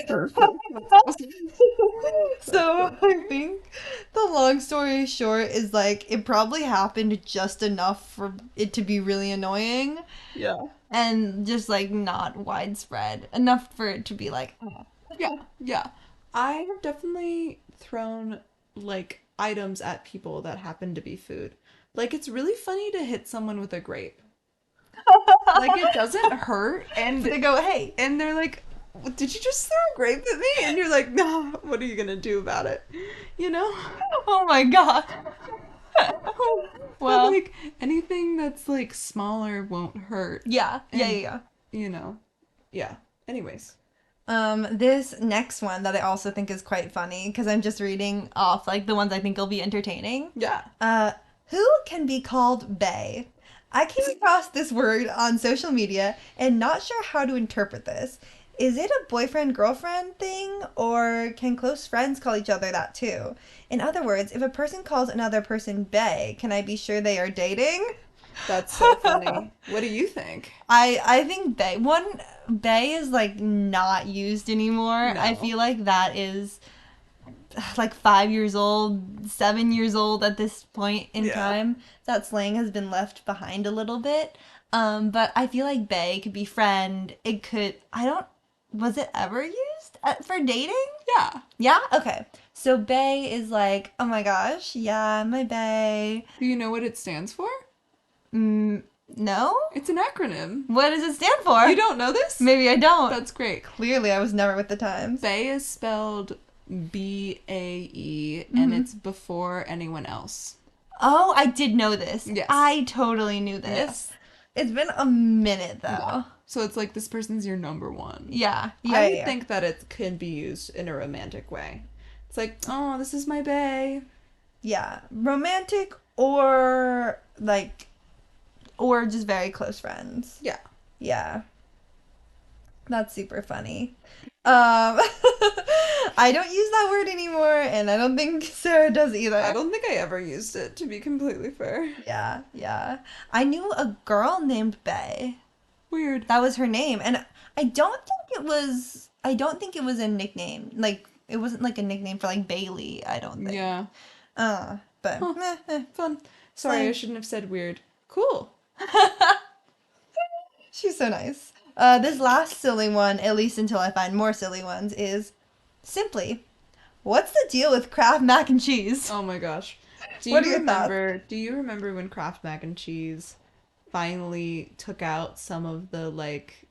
So I think the long story short is like it probably happened just enough for it to be really annoying Yeah. and just like not widespread enough for it to be like, oh. Yeah. Yeah. I have definitely thrown like items at people that happen to be food. Like it's really funny to hit someone with a grape. Like it doesn't hurt They go, hey. and they're like, "Did you just throw a grape at me?" And you're like, "No, what are you going to do about it?" You know? Oh my god. But Well, like anything that's like smaller won't hurt. yeah, yeah, And yeah, you know. Yeah. Anyways. yeah. This next one that I also think is quite funny because I'm just reading off like the ones I think will be entertaining. Yeah. Who can be called bae? I came across this word on social media and not sure how to interpret this. Is it a boyfriend girlfriend thing, or can close friends call each other that too? In other words, if a person calls another person bae, can I be sure they are dating? That's so funny. What do you think? I think bae is like not used anymore. I No. feel like that is like 5 years old, 7 years old at this point in Yeah. time. That slang has been left behind a little bit. But I feel like bae could be friend. It could. I don't. Was it ever used for dating? Yeah. Yeah. Okay. So bae is like, oh my gosh, yeah, my bae. Do you know what it stands for? Mm, no. It's an acronym. What does it stand You for? don't know this? Maybe I don't. That's great. Clearly, I was never with the times. Bae is spelled BAE and Mhm. it's before anyone else. Oh, I did know this. Yes. I totally knew this. Yes. It's been a minute though. Yeah. So it's like this person's your number one. Yeah. Yeah. I Yeah. think that it can be used in a romantic way. It's like, oh, this is my bae. Yeah. Romantic or like or just very close friends. Yeah. Yeah. That's super funny. I don't use that word anymore, and I don't think Sarah does either. I don't think I ever used it, to be completely fair. Yeah, yeah. I knew a girl named Bay. Weird. That was her name, and I don't think it was. I don't think it was a nickname. Like it wasn't like a nickname for like Bailey. I don't think. Yeah. But Huh. Fun. Sorry, I Slang. shouldn't have said weird. Cool. She's so nice. This last silly one, at least until I find more silly ones, is simply, what's the deal with Kraft mac and cheese? Oh my gosh. What are your thoughts? Do you remember when Kraft mac and cheese finally took out some of the like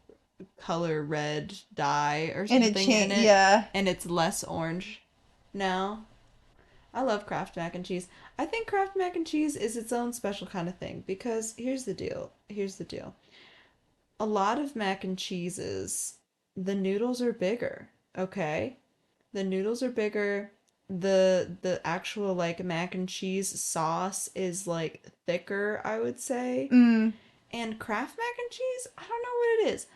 color red dye or And it something in changed, it yeah. and it's less orange now? I love Kraft mac and cheese. I think Kraft mac and cheese is its own special kind of thing because here's the deal. Here's the deal. A lot of mac and cheeses, the noodles are bigger, okay? The noodles are bigger. The actual like mac and cheese sauce is like thicker, I would say. Mm. And Kraft mac and cheese, I don't know what it is.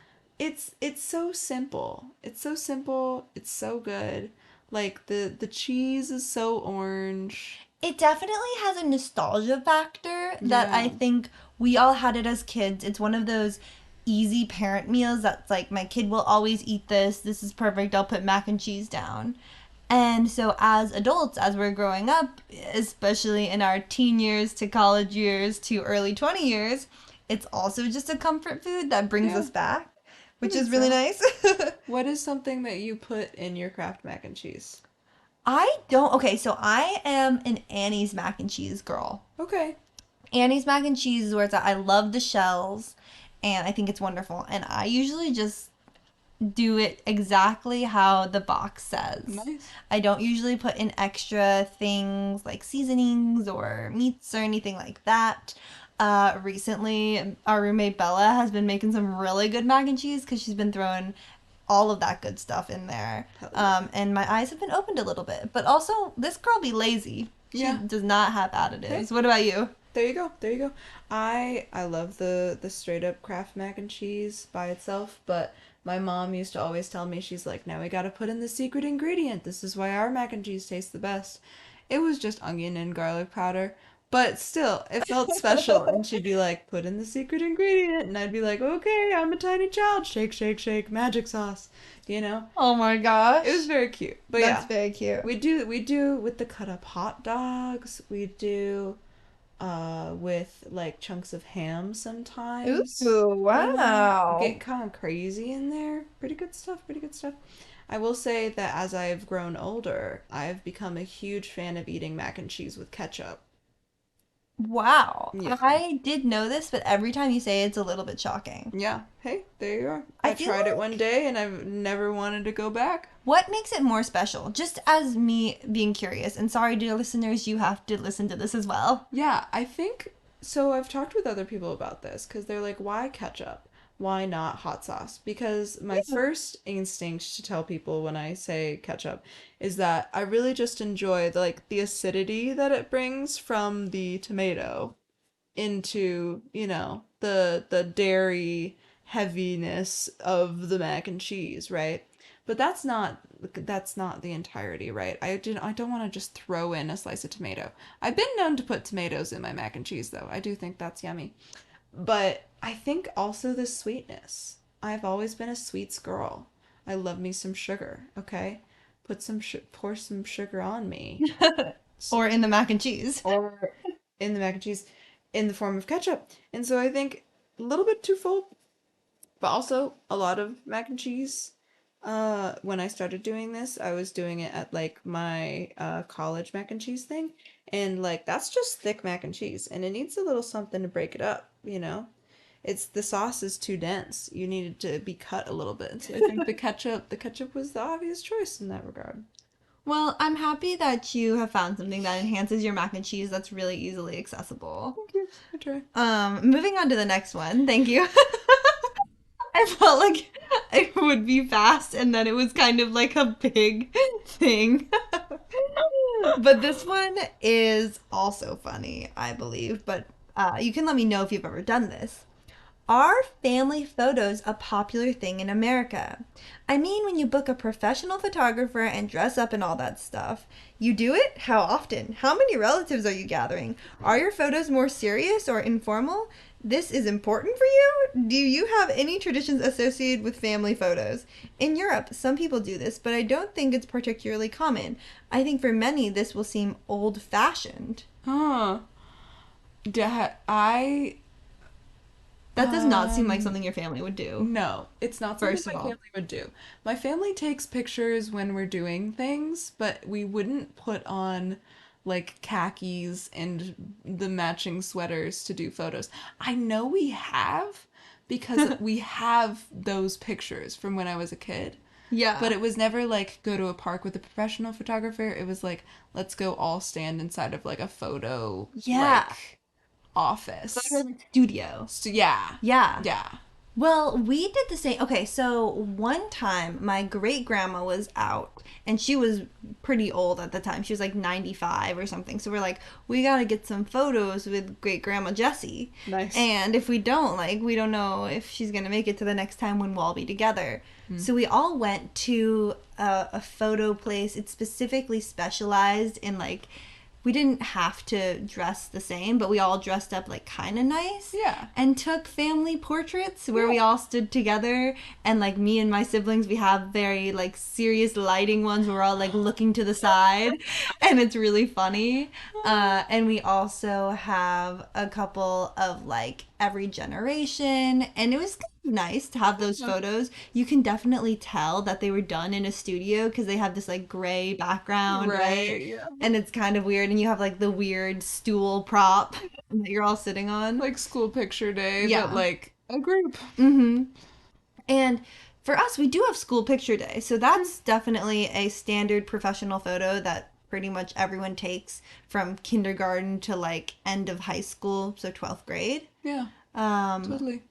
It's so simple. It's so simple. It's so good. Like the cheese is so orange. It definitely has a nostalgia factor that I Yeah. think we all had it as kids. It's one of those easy parent meals that's like, my kid will always eat this. This is perfect. I'll put mac and cheese down. And so, as adults, as we're growing up, especially in our teen years to college years to early 20 years, it's also just a comfort food that brings Yeah. us back, I which think is really so. nice. What is something that you put in your Kraft mac and cheese? I don't. Okay, so I am an Annie's mac and cheese girl. Okay. Annie's mac and cheese is where it's at. I love the shells, and I think it's wonderful. And I usually just do it exactly how the box says. Nice. I don't usually put in extra things like seasonings or meats or anything like that. Recently, our roommate Bella has been making some really good mac and cheese because she's been throwing all of that good stuff in there. Hell yeah. And my eyes have been opened a little bit. But also, this girl be lazy. She Yeah. does not have additives. Hey. What about you? There you go. There you go. I love the straight up Kraft mac and cheese by itself, but my mom used to always tell me, she's like, now we gotta put in the secret ingredient. This is why our mac and cheese tastes the best. It was just onion and garlic powder, but still, it felt special. And she'd be like, put in the secret ingredient, and I'd be like, okay, I'm a tiny child. Shake, shake, shake, magic sauce. You know, Oh my gosh. it was very cute. But That's yeah, very cute. we do with the cut up hot dogs. We do with like chunks of ham sometimes. Ooh, You know, get wow. kind of crazy in there. Pretty good stuff, pretty good stuff. I will say that as I've grown older, I've become a huge fan of eating mac and cheese with ketchup. Wow. Yeah. I did know this, but every time you say it, it's a little bit shocking. Yeah, hey, there you are. I I feel tried it like one day and I've never wanted to go back. what makes it more special? Just as me being curious, and sorry, dear listeners, you have to listen to this as well. Yeah, I think so. I've talked with other people about this because they're like, why ketchup? Why not hot sauce? Because my Yeah. first instinct to tell people when I say ketchup is that I really just enjoy the acidity that it brings from the tomato into, the dairy heaviness of the mac and cheese, right? But that's not the entirety, right? I don't want to just throw in a slice of tomato. I've been known to put tomatoes in my mac and cheese though. I do think that's yummy. But I think also the sweetness. I've always been a sweets girl. I love me some sugar, okay? Pour some sugar on me. Or in the mac and cheese. Or in the mac and cheese in the form of ketchup. And so I think a little bit too full, but also a lot of mac and cheese. When I started doing this, I was doing it at like my college mac and cheese thing, and like that's just thick mac and cheese, and it needs a little something to break it up, you know? It's the sauce is too dense. You needed to be cut a little bit. So I think the ketchup was the obvious choice in that regard. Well, I'm happy that you have found something that enhances your mac and cheese that's really easily accessible. Thank you. I try. Moving on to the next one. Thank you. I felt like it would be fast and then it was kind of like a big thing. But this one is also funny, I believe. But you can let me know if you've ever done this. Are family photos a popular thing in America? I mean, when you book a professional photographer and dress up and all that stuff. You do it? How often? How many relatives are you gathering? Are your photos more serious or informal? This is important for you? Do you have any traditions associated with family photos? In Europe, some people do this, but I don't think it's particularly common. I think for many, this will seem old-fashioned. Huh. I That does not seem like something your family would do. No, it's not something First of my all. family would do. My family takes pictures when we're doing things, but we wouldn't put on like khakis and the matching sweaters to do photos. I know we have because we have those pictures from when I was a kid. Yeah. But it was never like go to a park with a professional photographer. It was like let's go all stand inside of like a photo Yeah. like office. Studio. So yeah. Yeah. Yeah. Well, we did the same. Okay, so one time my great grandma was out and she was pretty old at the time. She was like 95 or something. So we're like, we got to get some photos with great grandma Jessie. Nice. And if we don't, like, we don't know if she's going to make it to the next time when we'll all be together. So we all went to a photo place. It's specifically specialized in like, we didn't have to dress the same, but we all dressed up like kind of nice. Yeah. And took family portraits where we all stood together. And like me and my siblings, we have very like serious lighting ones where we're all like looking to the side. And it's really funny. And we also have a couple of like every generation. And it was kind of nice to have those photos. You can definitely tell that they were done in a studio because they have this like gray background, right? Yeah. And it's kind of weird, and you have like the weird stool prop that you're all sitting on. Like school picture day, Yeah. but like a group. Mm-hmm. And for us, we do have school picture day, so that's definitely a standard professional photo that pretty much everyone takes from kindergarten to like end of high school, so 12th grade. Yeah, Um, totally.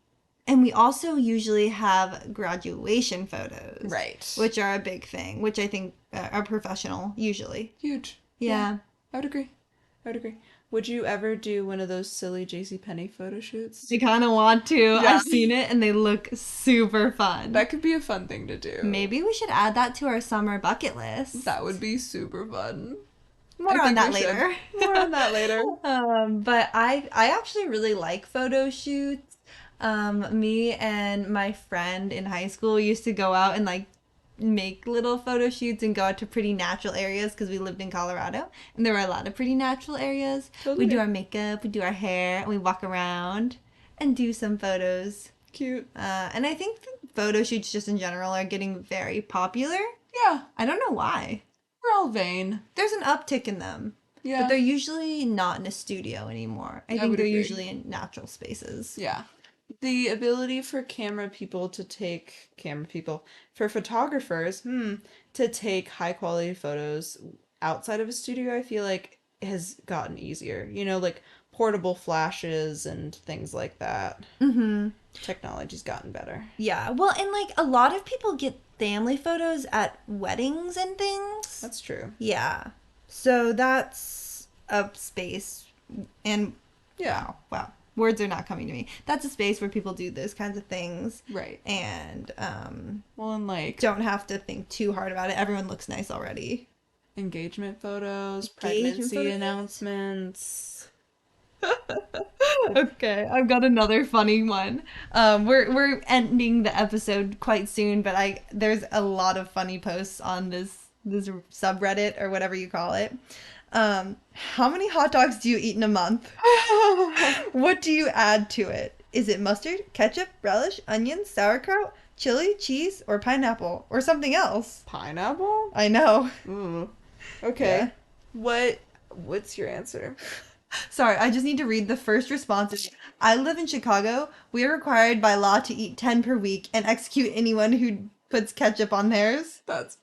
and we also usually have graduation photos, Right. which are a big thing, which I think are professional usually. Huge. Yeah. I would agree. I would agree. Would you ever do one of those silly JCPenney photo shoots? I kind of want to. Yeah. I've seen it and they look super fun. That could be a fun thing to do. Maybe we should add that to our summer bucket list. That would be super fun. More I on think that we should. later. More on that later. But I actually really like photo shoots. Me and my friend in high school used to go out and like make little photo shoots and go out to pretty natural areas because we lived in Colorado and there were a lot of pretty natural areas. Totally. We do our makeup, we do our hair, and we walk around and do some photos. Cute. And I think photo shoots just in general are getting very popular. Yeah, I don't know why. we're all vain. There's an uptick in them. Yeah. But they're usually not in a studio anymore. I think would they're agree. usually in natural spaces. Yeah. The ability for for photographers, to take high quality photos outside of a studio, I feel like has gotten easier. You know, like portable flashes and things like that. Mm-hmm. Technology's gotten better. Yeah. Well, and like a lot of people get family photos at weddings and things. That's true. Yeah. So that's a space. And Yeah. wow. Words are not coming to me. That's a space where people do those kinds of things. Right. And Well, and like don't have to think too hard about it. Everyone looks nice already. engagement photos, Engagement pregnancy photos? announcements. Okay, I've got another funny one. We're ending the episode quite soon, but there's a lot of funny posts on this subreddit or whatever you call it. How many hot dogs do you eat in a month? What do you add to it? Is it mustard, ketchup, relish, onions, sauerkraut, chili, cheese, or pineapple, or something else? Pineapple? I know. Ooh. Okay. Yeah. What's your answer? Sorry, I just need to read the first responses. I live in Chicago. We are required by law to eat 10 per week and execute anyone who puts ketchup on theirs. That's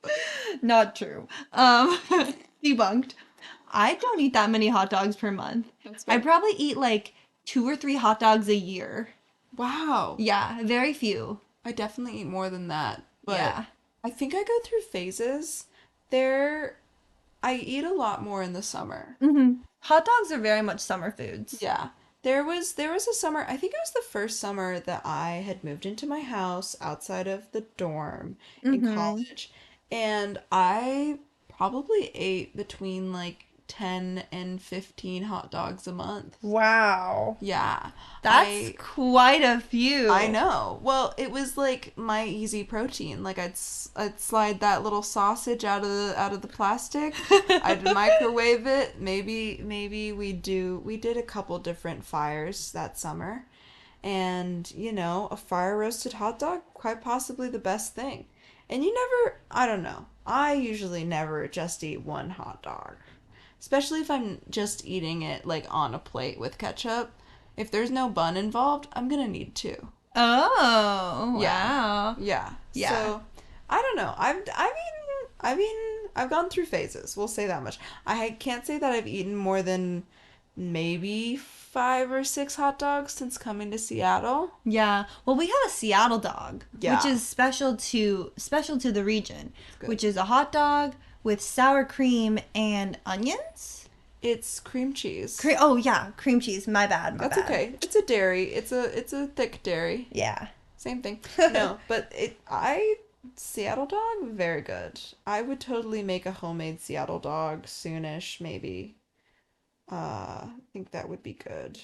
Not true. Debunked. I don't eat that many hot dogs per month. I probably eat like 2 or 3 hot dogs a year. wow. Yeah, very few. I definitely eat more than that. But Yeah. I think I go through phases. I eat a lot more in the summer. Mm-hmm. Hot dogs are very much summer foods. Yeah. There was a summer, I think it was the first summer that I had moved into my house outside of the dorm in Mm-hmm. college. And I probably ate between like 10 and 15 hot dogs a month. Wow. Yeah. That's quite a few. I know. Well, it was like my easy protein. Like I'd slide that little sausage out of the plastic. I'd microwave it. Maybe we did a couple different fires that summer. And, a fire roasted hot dog, quite possibly the best thing. And I don't know. I usually never just eat one hot dog. Especially if I'm just eating it like on a plate with ketchup. If there's no bun involved, I'm gonna need two. Oh, Yeah. wow. Yeah. Yeah. So I don't know. I've gone through phases. We'll say that much. I can't say that I've eaten more than maybe 5 or 6 hot dogs since coming to Seattle. Yeah. Well, we have a Seattle dog, Yeah. which is special to the region, Good. which is a hot dog with sour cream and onions. It's cream cheese. Oh yeah, cream cheese. My bad. That's okay. It's a dairy. It's a thick dairy. Yeah. Same thing. No, but Seattle dog, very good. I would totally make a homemade Seattle dog soonish, maybe. I think that would be good.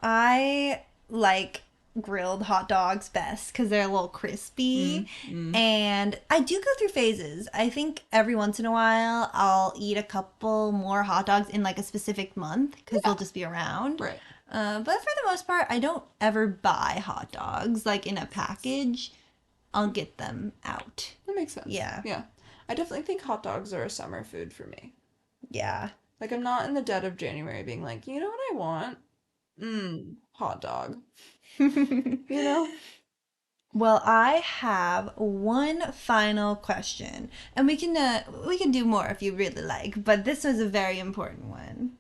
I like grilled hot dogs best because they're a little crispy. And I do go through phases. I think every once in a while I'll eat a couple more hot dogs in like a specific month because they'll just be around. Right. But for the most part, I don't ever buy hot dogs like in a package. I'll get them out. That makes sense. Yeah. Yeah. I definitely think hot dogs are a summer food for me. Yeah. Like I'm not in the dead of January being like, you know what I want? Hot dog. You know? Well, I have one final question, and we can do more if you really like, but this was a very important one.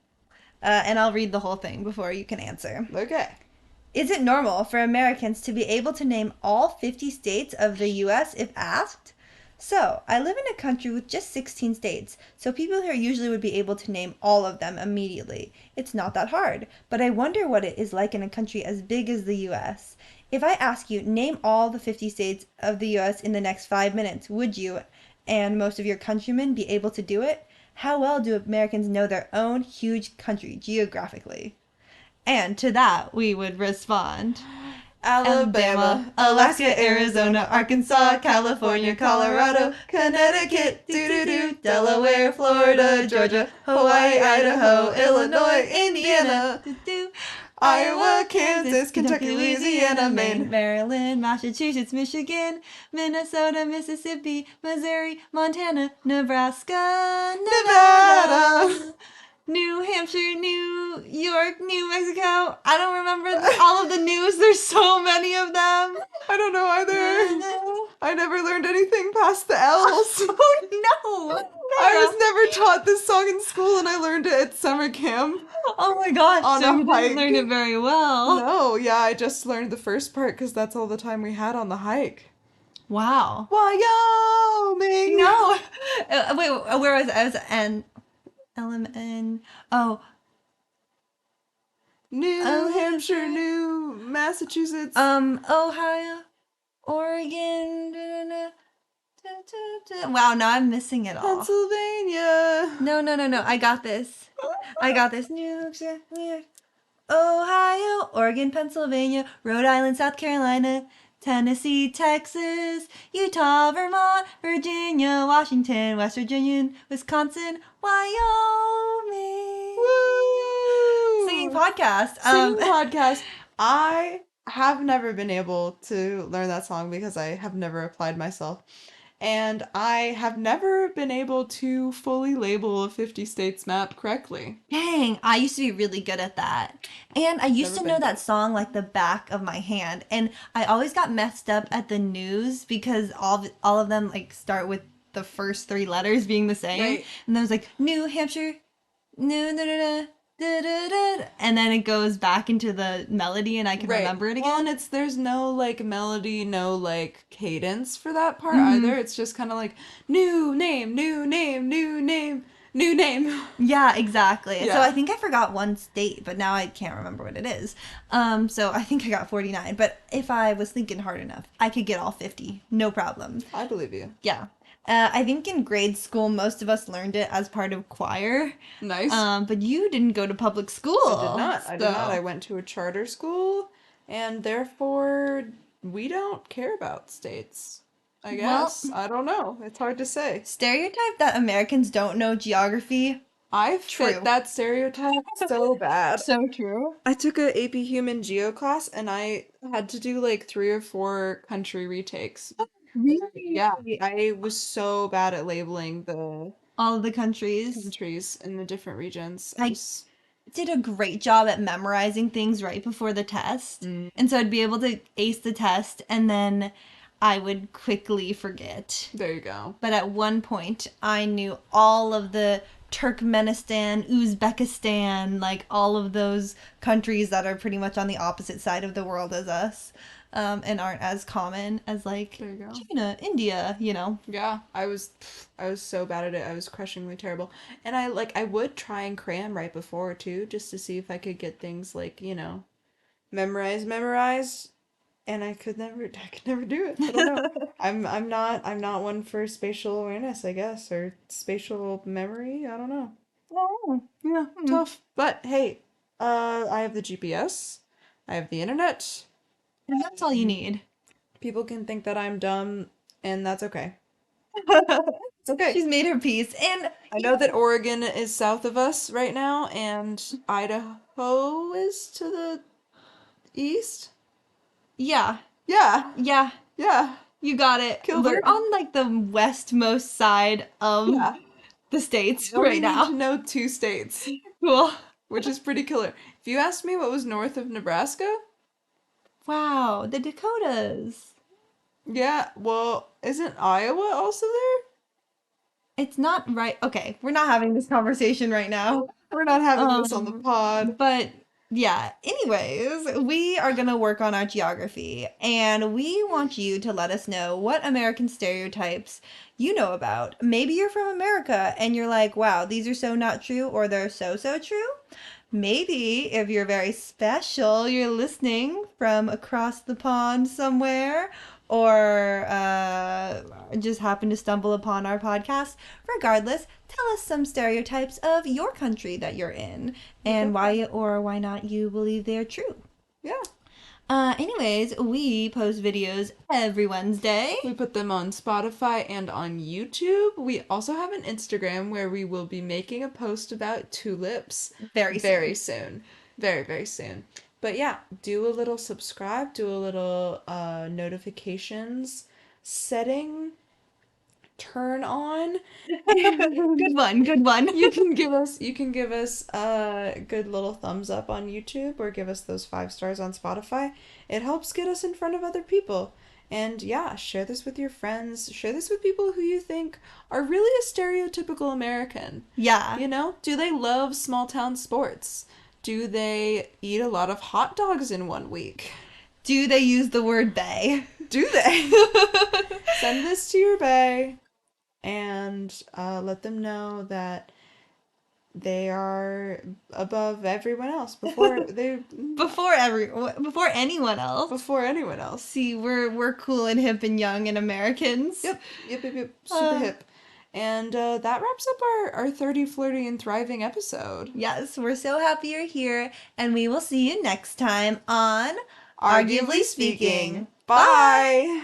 And I'll read the whole thing before you can answer. Okay. Is it normal for Americans to be able to name all 50 states of the US if asked? So, I live in a country with just 16 states, so people here usually would be able to name all of them immediately. It's not that hard, but I wonder what it is like in a country as big as the US. If I ask you, name all the 50 states of the US in the next 5 minutes, would you, and most of your countrymen, be able to do it? How well do Americans know their own huge country geographically? And to that, we would respond. Alabama, Alaska, Arizona, Arkansas, California, Colorado, Connecticut, doo-doo-doo, Delaware, Florida, Georgia, Hawaii, Idaho, Illinois, Indiana, Iowa, Kansas, Kentucky, Louisiana, Maine, Maryland, Massachusetts, Michigan, Minnesota, Mississippi, Missouri, Montana, Nebraska, Nevada, New Hampshire, New York, New Mexico. I don't remember all of the news. There's so many of them. I don't know either. I never learned anything past the L's. Oh no! I was never taught this song in school and I learned it at summer camp. Oh my gosh! On so a you hike. didn't learn it very well. No, yeah, I just learned the first part because that's all the time we had on the hike. Wow. Wyoming! No. Wait, where was I? I was N. LMN. Oh. New Hampshire, New Massachusetts, Ohio, Oregon. Wow, now I'm missing it all. Pennsylvania. No. I got this. New Hampshire, New York, Ohio, Oregon, Pennsylvania, Rhode Island, South Carolina, Tennessee, Texas, Utah, Vermont, Virginia, Washington, West Virginia, Wisconsin, Wyoming. Woo! Singing podcast. Singing podcast. I have never been able to learn that song because I have never applied myself. And I have never been able to fully label a 50 states map correctly. Dang, I used to be really good at that. And I used Never to know been that good. song like the back of my hand. And I always got messed up at the news because all of them like start with the first three letters being the same. Right. And there was like New Hampshire, New da da da da da da, and then it goes back into the melody and I can remember it Well, again. and there's no like melody, no like cadence for that part Mm-hmm. either. It's just kind of like new name, new name, new name, new name. Yeah, exactly. So Yeah. I think I forgot one state, but now I can't remember what it is. So I think I got 49. But if I was thinking hard enough, I could get all 50. No problem. I believe you. Yeah. I think in grade school, most of us learned it as part of choir. Nice. But you didn't go to public school. I did not. I did not. I went to a charter school, and therefore we don't care about states. I Well- guess. I don't know. It's hard to say. Stereotype that Americans don't know geography. I True. fit that stereotype so bad. So true. I took a AP Human Geo class, and I had to do like 3 or 4 country retakes. Yeah, I was so bad at labeling the All of the countries. countries in the different regions. I did a great job at memorizing things right before the test. And so I'd be able to ace the test and then I would quickly forget. There you go. But at one point, I knew all of the Turkmenistan, Uzbekistan, like all of those countries that are pretty much on the opposite side of the world as us, and aren't as common as like There you go. China, India, you know. Yeah, I was so bad at it. I was crushingly terrible. And I would try and cram right before too, just to see if I could get things like, memorize, and I could never do it. I don't know. I'm not one for spatial awareness, I guess, or spatial memory. I don't know. Oh, Yeah, tough. But hey, I have the GPS. I have the internet. and that's all you need. People can think that I'm dumb, and that's okay. It's okay. She's made her peace. And I know that Oregon is south of us right now, and Idaho is to the east. yeah, Yeah, yeah, yeah, you got it. Killed We're her. on like the westmost side of yeah. the states We only right need now. to know 2 states, Cool. which is pretty killer. If you asked me what was north of Nebraska, Wow, the Dakotas. yeah, well, isn't Iowa also there? It's not right. Okay, we're not having this conversation right now. We're not having this on the pod. But yeah, anyways, we are going to work on our geography and we want you to let us know what American stereotypes you know about. Maybe you're from America and you're like, wow, these are so not true or they're so true. Maybe if you're very special, you're listening from across the pond somewhere or just happen to stumble upon our podcast. Regardless, tell us some stereotypes of your country that you're in and why or why not you believe they're true. Yeah. Anyways, we post videos every Wednesday. We put them on Spotify and on YouTube. We also have an Instagram where we will be making a post about tulips Very soon. Very, very soon. But yeah, do a little subscribe, do a little notifications setting, turn on. Good one, good one. You can give us a good little thumbs up on YouTube or give us those 5 stars on Spotify. It helps get us in front of other people. And yeah, share this with your friends. Share this with people who you think are really a stereotypical American. Yeah. You know, do they love small town sports? Do they eat a lot of hot dogs in one week? Do they use the word they? Do they? Send this to your bae and let them know that They are above everyone else before Before anyone else. before anyone else. See, we're cool and hip and young and Americans. Yep. Super hip. And that wraps up our 30, Flirty, and Thriving episode. Yes, we're so happy you're here, and we will see you next time on Arguably Speaking. Bye!